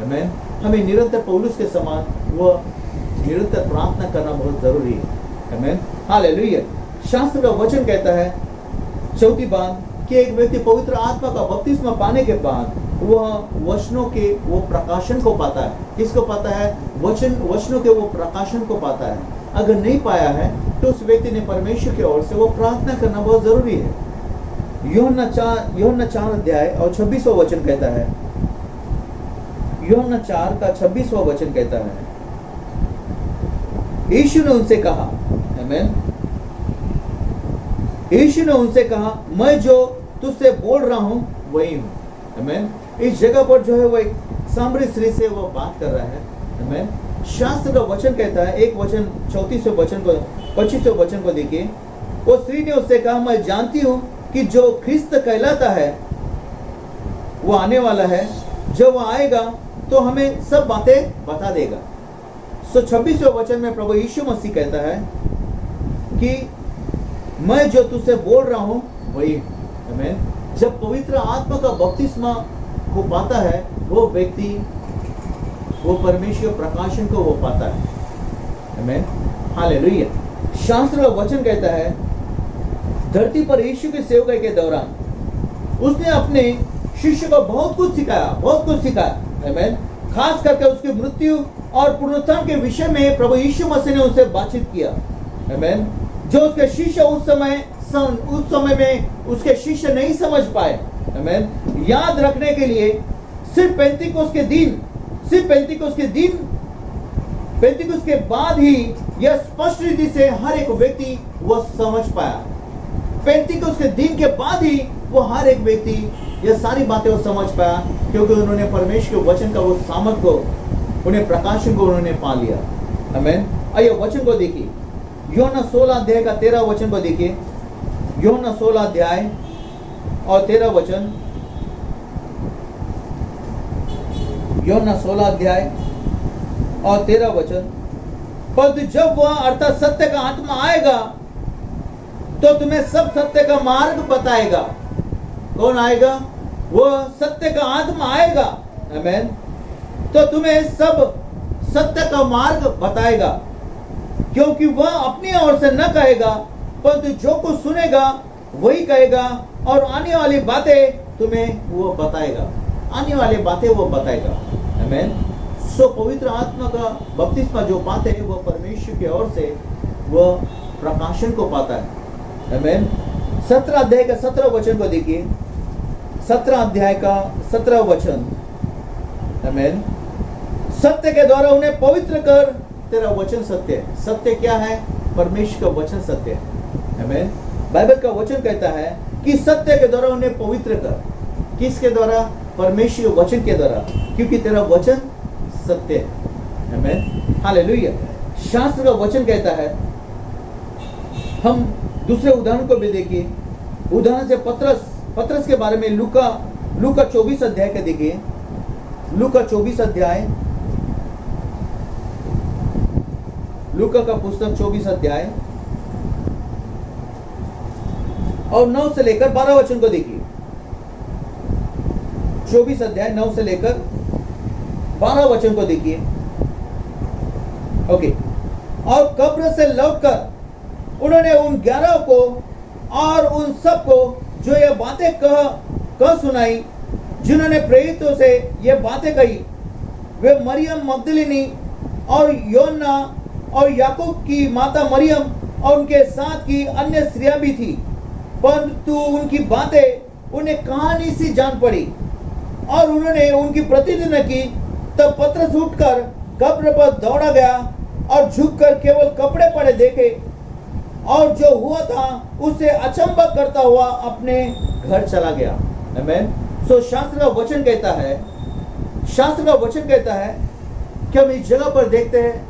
आमेन। हमें निरंतर पौलुस के समान वो निरंतर प्रार्थना करना बहुत जरूरी है। आमेन। हालेलुया। शास्त्र का वचन कहता है 4 बात कि एक व्यक्ति पवित्र आत्मा का बपतिस्मा पाने के बाद वह वचनों के वो प्रकाशन को पाता है। किसको पाता है? वचनों के वो प्रकाशन को पाता है। अगर नहीं पाया है तो उस व्यक्ति ने परमेश्वर की ओर से वो प्रार्थना करना बहुत जरूरी है। यूहन्ना 4 अध्याय और 26वां वचन कहता है, यूहन्ना 4 का 26वां वचन कहता है, यीशु ने उनसे कहा, आमेन, यीशु ने उनसे कहा, मैं जो तुझसे बोल रहा हूं वही हूं। आमेन। इस जगह पर जो है वो एक सामरी स्त्री से वो बात कर रहा है। आमेन। शास्त्र का वचन कहता है, एक वचन 34वें वचन को 25वें वचन को देखिए, वो स्त्री ने उससे कहा, मैं जानती हूं कि जो ख्रिस्त कहलाता है वो आने वाला है, जब वो आएगा तो हमें सब बातें बता देगा। 26वें वचन में प्रभु यीशु मसीह कहता है कि मैं जो तुझसे बोल रहा हूं वही। आमेन। जब पवित्र आत्मा का बपतिस्मा को पाता है वो व्यक्ति वो परमेश्वर प्रकाशन को वो पाता है। आमेन। हालेलुया। शास्त्र का वचन कहता है धरती पर यीशु की सेवकाई के दौरान उसने अपने शिष्य को बहुत कुछ सिखाया। आमेन। खास करके उसकी मृत्यु और पुनरुत्थान के विषय में प्रभु यीशु मसीह ने उससे बातचीत किया। आमेन। जो उसके शिष्य उस समय में उसके शिष्य नहीं समझ पाए। आमेन। याद रखने के लिए सिर्फ पेंतिकुस्त के बाद ही यह स्पष्ट रीति से हर एक व्यक्ति वो समझ पाया। पेंतिकुस्त के दिन के बाद ही वो हर एक व्यक्ति यह सारी बातें वो समझ पाया, क्योंकि उन्होंने परमेश्वर के वचन का वो सामर्थ को, उन्हें प्रकाशन को उन्होंने पा लिया। आमेन। आइए वचन को देखिए, यूहन्ना 16 अध्याय का 13 वचन को देखिए। यूहन्ना 16 अध्याय और 13 वचन। यूहन्ना 16 अध्याय और 13 वचन, परंतु जब वह अर्थात सत्य का आत्मा आएगा तो तुम्हें सब सत्य का मार्ग बताएगा। कौन आएगा? वह सत्य का आत्मा आएगा। आमेन। तो तुम्हें सब सत्य का मार्ग बताएगा, क्योंकि वह अपनी ओर से न कहेगा, परंतु जो कुछ सुनेगा वही कहेगा, और आने वाली बातें तुम्हें वो बताएगा। आने वाली बातें वो बताएगा। आमेन। सो पवित्र आत्मा का बपतिस्मा जो पाते हैं वो परमेश्वर की ओर से वो प्रकाशन को पाता है। आमेन। 17 अध्याय का 17 वचन को देखिए। 17 अध्याय का 17 वचन। आमेन। सत्य के द्वारा उन्हें पवित्र कर, तेरा वचन सत्य है। सत्य क्या है? परमेश्वर का वचन सत्य है। आमेन। बाइबल का वचन कहता है कि सत्य के द्वारा उन्हें पवित्र कर। किसके द्वारा? परमेश्वर वचन के द्वारा, क्योंकि तेरा वचन सत्य है। आमेन। हालेलुया। शास्त्र का वचन कहता है, हम दूसरे उदाहरण को भी देखिए। उदाहरण से पतरस के बारे में लूका 24 अध्याय के देखिए, लूका 24 अध्याय, लूका का पुस्तक 24 अध्याय और 9 से लेकर 12 वचन को देखिए। 24 अध्याय 9 से लेकर 12 वचन को देखिए। ओके। और कब्र से लौटकर उन्होंने उन 11 को और उन सब को जो ये बातें कह सुनाई, जिन्होंने प्रेरितों से ये बातें कही, वे मरियम मगदलिनी और योन्ना और याकूब की माता मरियम और उनके साथ की अन्य स्त्रियां भी थी, परंतु उनकी बातें उन्हें कहानी सी जान पड़ी और उन्होंने उनकी प्रतिदिन की। तब पतरस उठकर कब्र पर दौड़ा गया और झुककर केवल कपड़े पड़े देखे और जो हुआ था उससे अचंभा करता हुआ अपने घर चला गया। आमीन। सो शास्त्र का वचन कहता है, शास्त्र का वचन कहता है कि हम इस जगह पर देखते हैं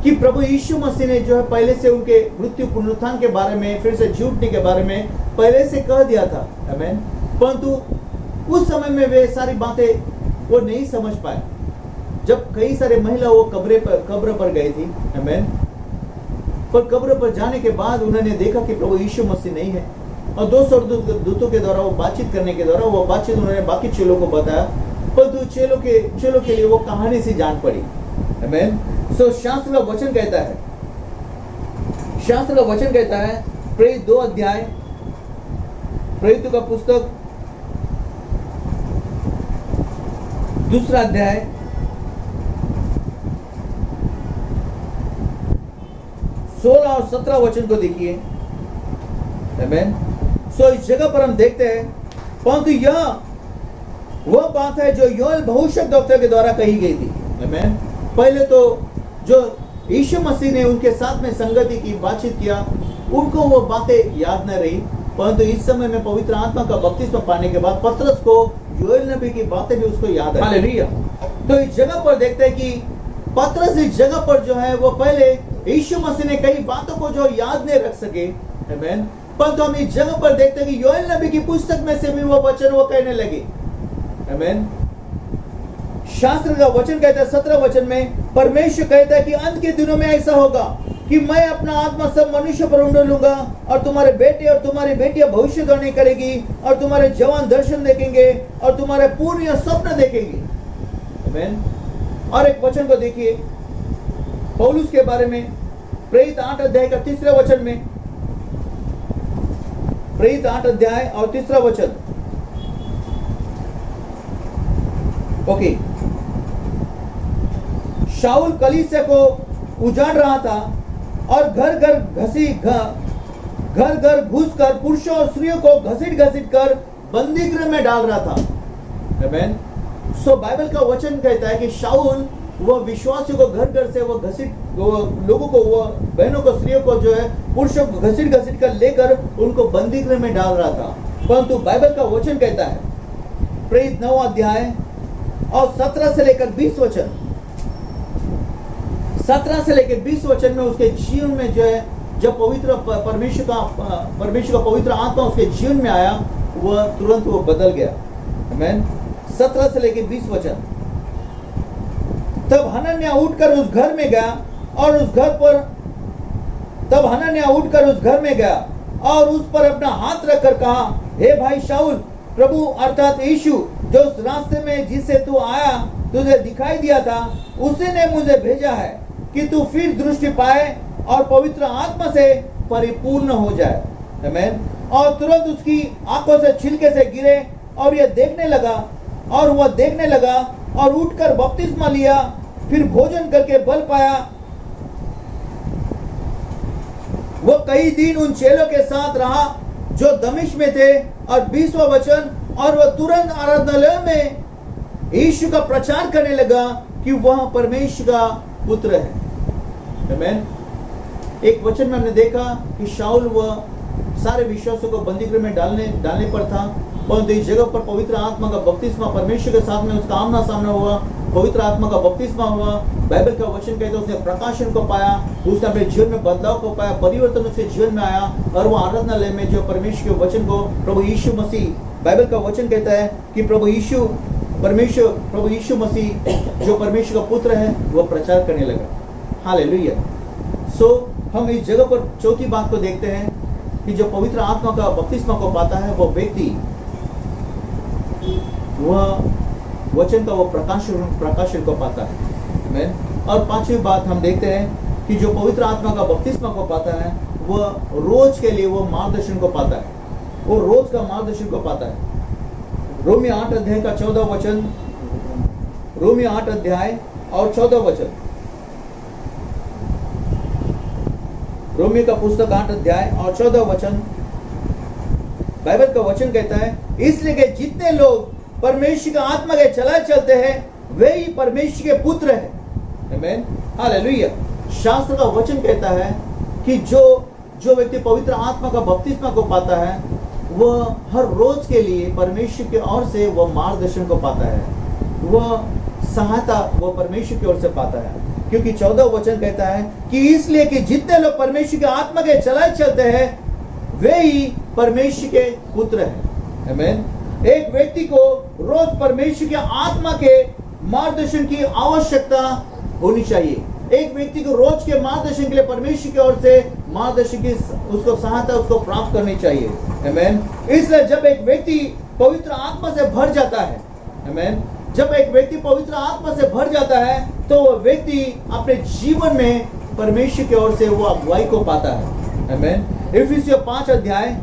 कि प्रभु यीशु मसीह ने जो है पहले से उनके मृत्यु पुनरुत्थान के बारे में, फिर से जी उठने के बारे में पहले से कह दिया था। आमीन। परंतु उस समय में वे सारी बातें वो नहीं समझ पाए। जब कई सारे महिला वो कब्र पर गई थी, आमीन, पर कब्र पर जाने के बाद उन्होंने देखा कि प्रभु यीशु मसीह नहीं है, और 200 दूतों के द्वारा वो बातचीत करने के द्वारा वो बातचीत उन्होंने बाकी चेलों को बताया, परंतु चेलों के लिए वो कहानी सी जान पड़ी। आमीन। सो शास्त्र का वचन कहता है, शास्त्र का वचन कहता है, प्रेरित 2 अध्याय, प्रेरितों का पुस्तक 2 अध्याय 16 और 17 वचन को देखिए। आमीन। सो इस जगह पर हम देखते हैं, परंतु यह वह बात है जो योएल भविष्यद्वक्ता के द्वारा कही गई थी। आमीन। पहले तो जो यीशु मसीह ने उनके साथ में संगति की, बातचीत किया, उनको वो बातें याद न रही, परंतु इस समय में पवित्र आत्मा का बपतिस्मा पाने के बाद पतरस को योएल नबी की बातें भी उसको याद आई। हालेलुया। तो इस जगह पर देखते हैं कि पतरस इस जगह पर जो है वो पहले यीशु मसीह ने कई बातों को जो याद नहीं रख सके। आमीन। परंतु हम इस जगह पर देखते हैं कि योएल नबी की पुस्तक में से भी वो वचन वो कहने लगे। आमीन। शास्त्र का वचन कहता है 17 वचन में, परमेश्वर कहता है कि अंत के दिनों में ऐसा होगा कि मैं अपना आत्मा सब मनुष्य पर उंडेलूंगा, और तुम्हारे बेटे और तुम्हारी बेटियां भविष्यवाणी करेगी, और तुम्हारे जवान दर्शन देखेंगे, और तुम्हारे पूर्व स्वप्न देखेंगे। आमीन। और एक वचन को देखिए पौलुस के बारे में, प्रेरित 8 अध्याय का 3 वचन में, प्रेरित 8 अध्याय और 3 वचन। ओके। शाऊल कलीसिया को उजाड़ रहा था और घर घर घुसकर पुरुषों और स्त्रियों को घसीट कर बंदी गृह में डाल रहा था। आमीन। सो बाइबल का वचन कहता है कि शाऊल वो विश्वासियों को घर से वो लोगों को, वो बहनों को, स्त्रियों को जो है पुरुषों को घसीट कर लेकर उनको बंदी गृह में डाल रहा था। परंतु बाइबल का वचन कहता है, प्रेरित 9 अध्याय और 17 से लेकर 20 वचन, 17 से लेकर 20 वचन में उसके जीवन में जो है, जब परमेश्वर का पवित्र आत्मा उसके जीवन में आया, वह तुरंत वो बदल गया। आमीन। 17 से लेकर 20 वचन। तब हनन्याह उठकर उस घर में गया और उस घर में और उस पर अपना हाथ रखकर कहा, हे भाई शाऊल, प्रभु अर्थात यीशु जो उस रास्ते में जिससे तू आया तुझे दिखाई दिया था, उसी ने मुझे भेजा है कि तू फिर दृष्टि पाए और पवित्र आत्मा से परिपूर्ण हो जाए। आमीन। और तुरंत उसकी आंखों से छिलके से गिरे और वह देखने लगा और उठकर बपतिस्मा लिया, फिर भोजन करके बल पाया। वो कई दिन उन चेलों के साथ रहा जो दमिश्क में थे। और 20वां वचन, और वह तुरंत आराधनालय में यीशु का प्रचार करने लगा कि वह परमेश्वर का पुत्र है। आमीन। एक वचन में हमने देखा कि शाऊल वह सारे विश्वासियों को बंदी गृह में डालने पर था, परंतु इस जगह पर पवित्र आत्मा का बपतिस्मा परमेश्वर के साथ में उसका आमना सामना हुआ पवित्र आत्मा का बपतिस्मा हुआ, बाइबल का वचन कहते हैं उसने प्रकाशन को पाया, उसने अपने जीवन में बदलाव को पाया, परिवर्तन उसके जीवन में आया, और वो आराधनालय में जो परमेश्वर के वचन को प्रभु यीशु मसीह, बाइबल का वचन कहता है कि प्रभु यीशु मसीह जो परमेश्वर का पुत्र है वो प्रचार करने लगा। हालेलुया। सो हम इस जगह पर चौथी बात को देखते हैं कि जो पवित्र आत्मा का बपतिस्मा को पाता है वो व्यक्ति वह वचन का वो प्रकाशन को पाता है। आमीन। और पांचवी बात हम देखते हैं कि जो पवित्र आत्मा का बपतिस्मा को पाता है वह रोज के लिए वो मार्गदर्शन को पाता है, वो रोज का मार्गदर्शन को पाता है। रोमियो 8 अध्याय का 14 वचन, रोमियो 8 अध्याय और 14 वचन, रोमियो का पुस्तक 8 अध्याय और 14 वचन, बाइबल का वचन कहता है, इसलिए कि जितने लोग परमेश्वर का आत्मा के चलाए चलते हैं वे ही परमेश्वर के पुत्र हैं। आमीन। हालेलुया। शास्त्र का वचन कहता है कि जो व्यक्ति पवित्र आत्मा का बपतिस्मा को पाता है वह हर रोज के लिए परमेश्वर की ओर से वह मार्गदर्शन को पाता है, वह सहायता वो परमेश्वर की ओर से पाता है। क्योंकि 14 वचन कहता है कि इसलिए कि जितने लोग परमेश्वर के आत्मा के चलाए चलते हैं वे ही परमेश्वर के पुत्र हैं। आमीन। एक व्यक्ति को रोज परमेश्वर के आत्मा के मार्गदर्शन की आवश्यकता होनी चाहिए। एक व्यक्ति को रोज के मार्गदर्शन के लिए परमेश्वर की ओर से मार्गदर्शन की उसको सहायता उसको प्राप्त करनी चाहिए। आमीन। इसलिए जब एक व्यक्ति पवित्र आत्मा से भर जाता है, आमीन, जब एक व्यक्ति पवित्र आत्मा से भर जाता है तो वह व्यक्ति अपने जीवन में परमेश्वर की ओर से वो अगुवाई को पाता है। आमीन। इफिसियों 5 अध्याय,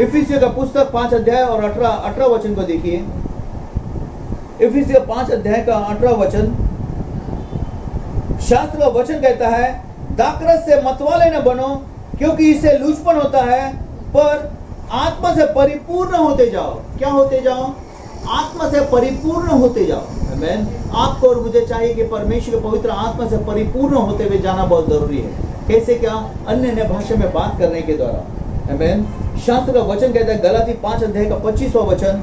इफिसियों का पुस्तक 5 अध्याय और 18 वचन को देखिए। इफिसियों 5 अध्याय का 18 वचन, शास्त्र का वचन कहता है, दाखरस से मतवाले न बनो क्योंकि इससे लूचपन होता है, पर आत्मा से परिपूर्ण होते जाओ। क्या होते जाओ? आत्मा से परिपूर्ण होते जाओ। आमीन। आपको और मुझे चाहिए कि परमेश्वर के पवित्र आत्मा से परिपूर्ण होते हुए जाना बहुत जरूरी है। कैसे? क्या? अन्य भाषा में बात करने के द्वारा। आमीन। शास्त्र का वचन कहता है, गलाती 5 अध्याय का 25वां वचन,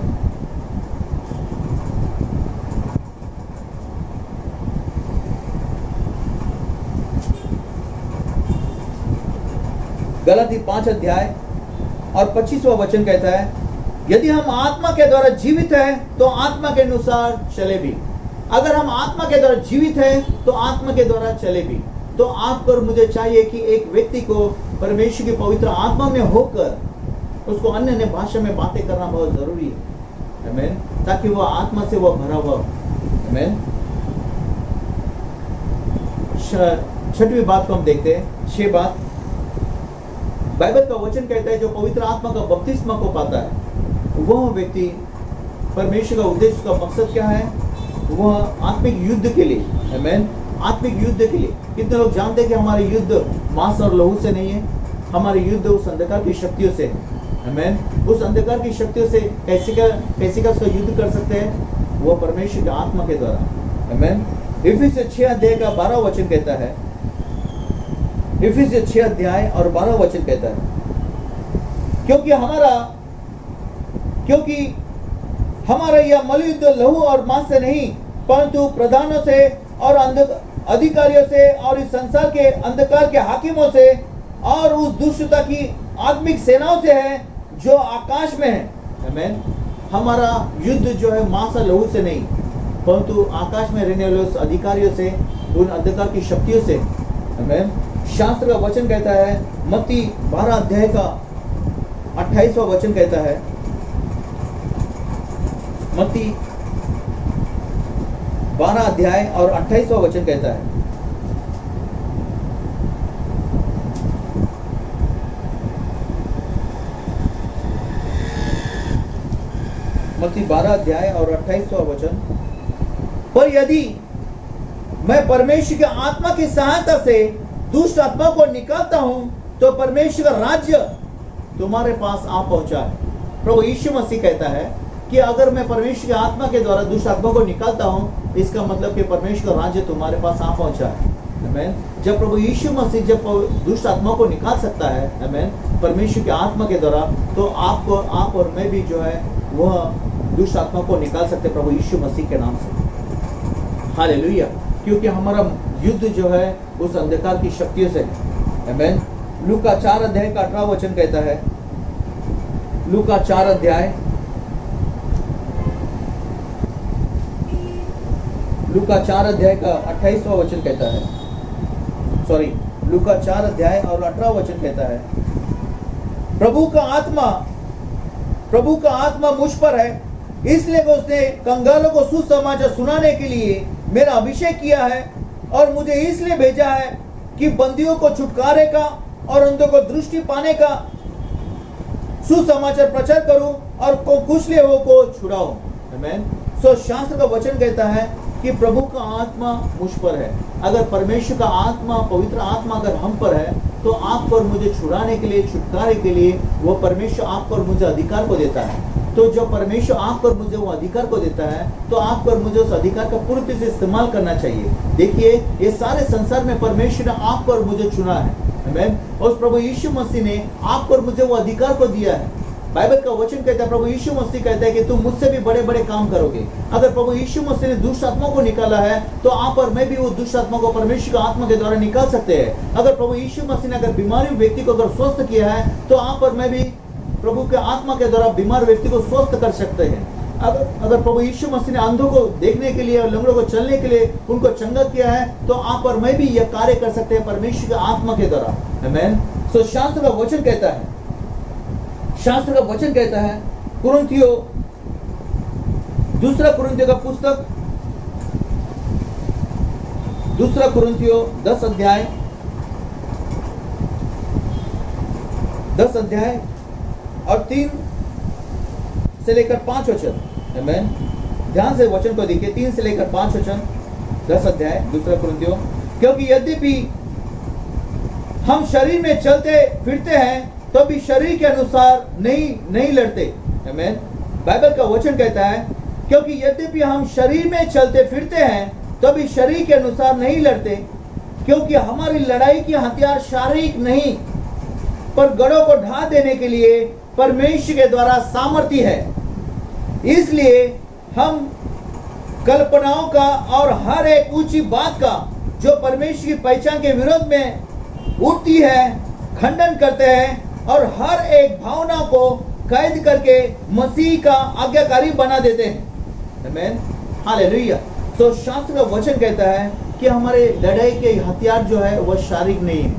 गलाती 5 अध्याय और 25वां वचन कहता है, यदि हम आत्मा के द्वारा जीवित हैं तो आत्मा के अनुसार चले भी। अगर हम आत्मा के द्वारा जीवित हैं तो आत्मा के द्वारा चले भी। तो आपको और मुझे चाहिए कि एक व्यक्ति को परमेश्वर की पवित्र आत्मा में होकर उसको अन्य भाषा में बातें करना बहुत जरूरी है। आमीन। ताकि वो आत्मा से वो भरा हुआ। आमीन। छठवीं बात को हम देखते हैं, 6 बात। बाइबल का वचन कहता है जो पवित्र आत्मा का बपतिस्मा को पाता है वह व्यक्ति, परमेश्वर का उद्देश्य का मकसद क्या है? वह आत्मिक युद्ध के लिए। आमीन। आत्मिक युद्ध के लिए। कितने लोग जानते हैं कि हमारे युद्ध मांस और लहू से नहीं है, हमारे युद्ध उस अंधकार की शक्तियों से है। आमीन। उस अंधकार की शक्तियों से कैसे का उसका युद्ध कर सकते हैं? वो परमेश्वर की आत्मा के द्वारा। आमीन। इफिसियों 6 अध्याय का 12 वचन कहता है, इफिसियों 6 अध्याय और 12 वचन कहता है, क्योंकि हमारा यह मलयुद्ध लहू और मांस से नहीं परंतु प्रधानों से और अधिकारियों से और इस संसार के अंधकार के हाकिमों से और उस दुष्टता की आत्मिक सेनाओं से है जो आकाश में है। आमीन। हमारा युद्ध जो है मांस और लहू से नहीं परंतु आकाश में रहने वाले उस अधिकारियों से, उन अंधकार की शक्तियों से। आमीन। शास्त्र का वचन कहता है, मत्ती 12 अध्याय का 28वां वचन कहता है, मत्ती 12 अध्याय और 28वां वचन कहता है, मत्ती 12 अध्याय और 28वां वचन, पर यदि मैं परमेश्वर के आत्मा की सहायता से दुष्ट आत्मा को निकालता हूं तो परमेश्वर का राज्य तुम्हारे पास आ पहुंचा है। प्रभु यीशु मसीह कहता है कि अगर मैं परमेश्वर की आत्मा के द्वारा दुष्ट आत्मा को निकालता हूं इसका मतलब कि परमेश्वर का राज्य तुम्हारे पास आ पहुंचा है। आमीन। जब प्रभु यीशु मसीह जब दुष्ट आत्मा को निकाल सकता है, आमीन, परमेश्वर की आत्मा के द्वारा, तो आप और मैं भी जो है वह दुष्ट आत्मा को निकाल सकते प्रभु यीशु मसीह के नाम से। हालेलुया, क्योंकि हमारा युद्ध जो है उस अंधकार की शक्तियों से है। आमीन। लूका 4 अध्याय का 18 वचन कहता है, लूका 4 अध्याय का 28वां वचन कहता है, सॉरी लूका 4 अध्याय और 18 वचन कहता है, प्रभु का आत्मा मुझ पर है, इसलिए उसने कंगालों को सुसमाचार सुनाने के लिए मेरा अभिषेक किया है, और मुझे इसलिए भेजा है कि बंदियों को छुटकारे का और अंधों को दृष्टि पाने का सुसमाचार प्रचार करूं और कुचले हुओं को छुड़ाऊं। आमीन। सो शास्त्र का वचन कहता है कि प्रभु का आत्मा मुझ पर है। अगर परमेश्वर का आत्मा, पवित्र आत्मा अगर हम पर है, तो आपको और मुझे छुड़ाने के लिए, छुटकारे के लिए वो परमेश्वर आपको और मुझे अधिकार को देता है। तो जो परमेश्वर आपको और मुझे वो अधिकार को देता है, तो आपको और मुझे उस अधिकार का पूरी तरह से इस्तेमाल करना चाहिए। देखिए, ये सारे संसार में परमेश्वर ने आपको और मुझे चुना है। आमीन। और प्रभु यीशु मसीह ने आपको और मुझे वो अधिकार को दिया है। बाइबल का वचन कहता है, प्रभु यीशु मसीह कहता है कि तुम मुझसे भी बड़े बड़े काम करोगे। अगर प्रभु यीशु मसीह ने दुष्ट आत्माओं को निकाला है, तो आप और मैं भी वो दुष्ट आत्मा को परमेश्वर का आत्मा के द्वारा निकाल सकते हैं। अगर प्रभु यीशु मसीह ने अगर बीमारी व्यक्ति को अगर स्वस्थ किया है, तो आप और मैं भी प्रभु के आत्मा के द्वारा बीमार व्यक्ति को स्वस्थ कर सकते हैं। अगर प्रभु यीशु मसीह ने अंधों को देखने के लिए और लंगड़ों को चलने के लिए उनको चंगा किया है, तो आप और मैं भी यह कार्य कर सकते हैं परमेश्वर के आत्मा के द्वारा। आमीन। सो शास्त्र का वचन कहता है, कुरिन्थियों, दूसरा कुरिन्थियों का पुस्तक, दूसरा कुरिन्थियों 10 अध्याय और 3 से लेकर 5 वचन। आमीन। ध्यान से वचन को देखिए, 3 से लेकर 5 वचन, 10 अध्याय दूसरा कुरिन्थियों। क्योंकि यद्यपि हम शरीर में चलते फिरते हैं, तो भी शरीर के अनुसार नहीं लड़ते। आमीन। बाइबल का वचन कहता है, क्योंकि यद्यपि हम शरीर में चलते फिरते हैं, तो भी शरीर के अनुसार नहीं लड़ते, क्योंकि हमारी लड़ाई की हथियार शारीरिक नहीं, पर गढ़ों को ढा देने के लिए परमेश्वर के द्वारा सामर्थ्य है। इसलिए हम कल्पनाओं का और हर एक ऊंची बात का जो परमेश्वर की पहचान के विरोध में उठती है, खंडन करते हैं, और हर एक भावना को कैद करके मसीह का आज्ञाकारी बना देते हैं। आमीन। हालेलुया। तो शास्त्र का वचन कहता है कि हमारे लड़ाई के हथियार जो है वह शारीरिक नहीं है।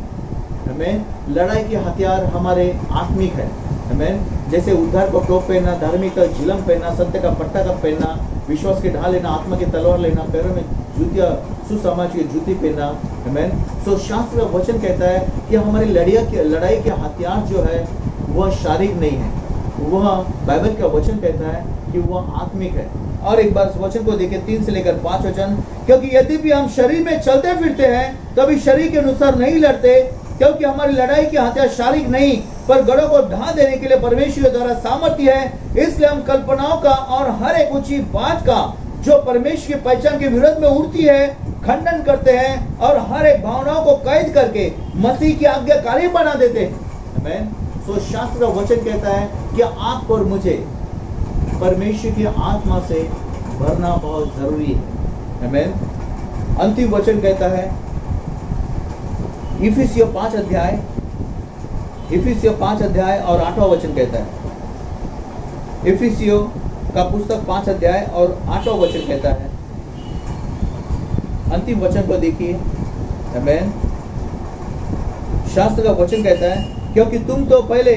आमीन। लड़ाई के हथियार हमारे आत्मिक है। आमीन। जैसे उद्धार को टोप पहनना, धार्मिक का झिलम पहनना, सत्य का पट्टा का पहनना, विश्वास की ढाल लेना, आत्मा की तलवार लेना, पैरों में जूतियां, सुसमाचार की जूती पहनना। आमीन। तो शास्त्र का वचन कहता है कि हमारी लड़ाई के हथियार जो है वह शारीरिक नहीं है, वह बाइबल का वचन कहता है कि वह आत्मिक है। और एक बार वचन को देखिए, 3 से लेकर 5 वचन। क्योंकि यद्यपि हम शरीर में चलते फिरते हैं, तभी शरीर के अनुसार नहीं लड़ते, क्योंकि हमारी लड़ाई के हथियार शारीरिक नहीं, पर गढ़ों को ढा देने के लिए परमेश्वर द्वारा सामर्थ्य है। इसलिए हम कल्पनाओं का और हर एक ऊंची बात का जो परमेश्वर की पहचान के विरोध में उठती है, खंडन करते हैं, और हर एक भावनाओं को कैद करके मसीह की आज्ञाकारी बना देते हैं। आमीन। तो शास्त्र का वचन कहता है कि आपको और मुझे परमेश्वर की आत्मा से भरना बहुत जरूरी है। आमीन। अंतिम वचन कहता है, इफिसियों 5 अध्याय और 8वां वचन कहता है। इफिसियों का पुस्तक 5 अध्याय और 8वां वचन कहता है, अंतिम वचन को देखिए। आमीन। शास्त्र का वचन कहता है, क्योंकि तुम तो पहले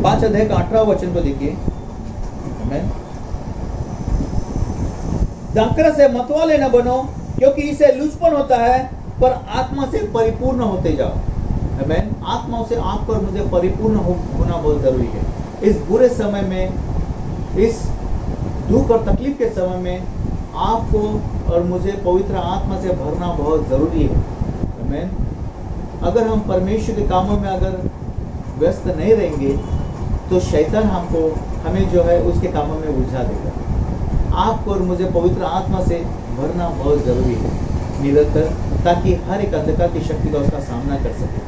5 अध्याय का 18वां वचन को देखिए। आमीन। दाखरा से मतवाले न बनो, क्योंकि इसे लुचपन होता है, पर आत्मा से परिपूर्ण होते जाओ। आमीन। आत्मा से आपको और मुझे परिपूर्ण होना बहुत जरूरी है। इस बुरे समय में, इस दुख और तकलीफ के समय में आपको और मुझे पवित्र आत्मा से भरना बहुत जरूरी है। आमीन। अगर हम परमेश्वर के कामों में अगर व्यस्त नहीं रहेंगे, तो शैतान हमें जो है उसके कामों में उलझा देगा। आपको और मुझे पवित्र आत्मा से भरना बहुत जरूरी है निरंतर, ताकि हर एक अंधकार की शक्ति का उसका सामना कर सके।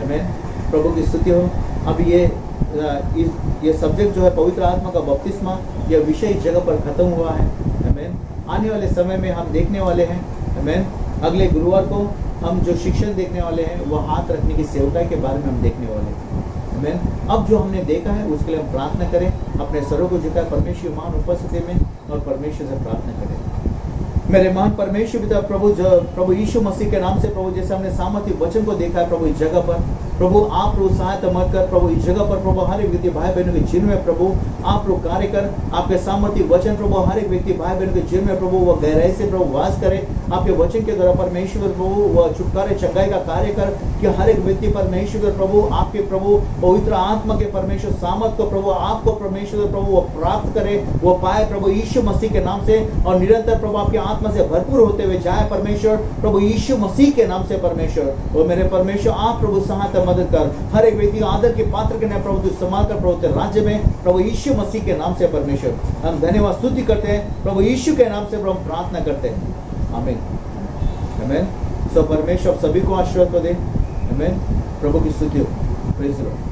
आमीन। प्रभु की स्तुति हो। अब ये सब्जेक्ट जो है पवित्र आत्मा का बपतिस्मा, यह विषय इस जगह पर खत्म हुआ है। आमीन। आने वाले समय में हम देखने वाले हैं, आमीन, अगले गुरुवार को हम जो शिक्षण देखने वाले हैं वो हाथ रखने की सेवकाई के बारे में हम देखने वाले हैं। आमीन। अब जो हमने देखा है उसके लिए हम प्रार्थना करें, अपने सरों को झुकाएं परमेश्वर महान उपस्थिति में और परमेश्वर से प्रार्थना करें। मेरे महान परमेश्वर पिता प्रभु यीशु मसीह के नाम से प्रभु, जैसे हमने सामर्थ्य वचन को देखा है प्रभु इस जगह पर, प्रभु आप लोग सहायता मत कर प्रभु इस जगह पर प्रभु हर एक व्यक्ति भाई बहनों के जीवन में प्रभु आप लोग कार्य कर, आपके सामर्थ्य वचन प्रभु हर एक व्यक्ति भाई बहनों के जीवन में प्रभु वह गहराई से प्रभु वास करे। आपके वचन के द्वारा परमेश्वर प्रभु वह छुटकारे चंगाई का कार्य कर कि हर एक व्यक्ति परमेश्वर प्रभु आपके प्रभु पवित्र आत्मा के परमेश्वर सामर्थ को प्रभु आपको परमेश्वर प्रभु वो प्राप्त करे, वो पाए प्रभु यीशु मसीह के नाम से, और निरंतर प्रभु आपकी आत्मा से भरपूर होते हुए जाए परमेश्वर प्रभु यीशु मसीह के नाम से परमेश्वर। और मेरे परमेश्वर आप प्रभु सहायता मदद कर, हर एक व्यक्ति आदर के पात्र के नाम प्रभु संभाल कर प्रभु राज्य में प्रभु यीशु मसीह के नाम से परमेश्वर हम धन्यवाद स्तुति करते हैं, प्रभु यीशु के नाम से प्रभु प्रार्थना करते हैं। आमीन आमीन। सो परमेश्वर सभी को आशीर्वाद दे। आमीन। प्रभु की स्तुति हो। Praise the Lord.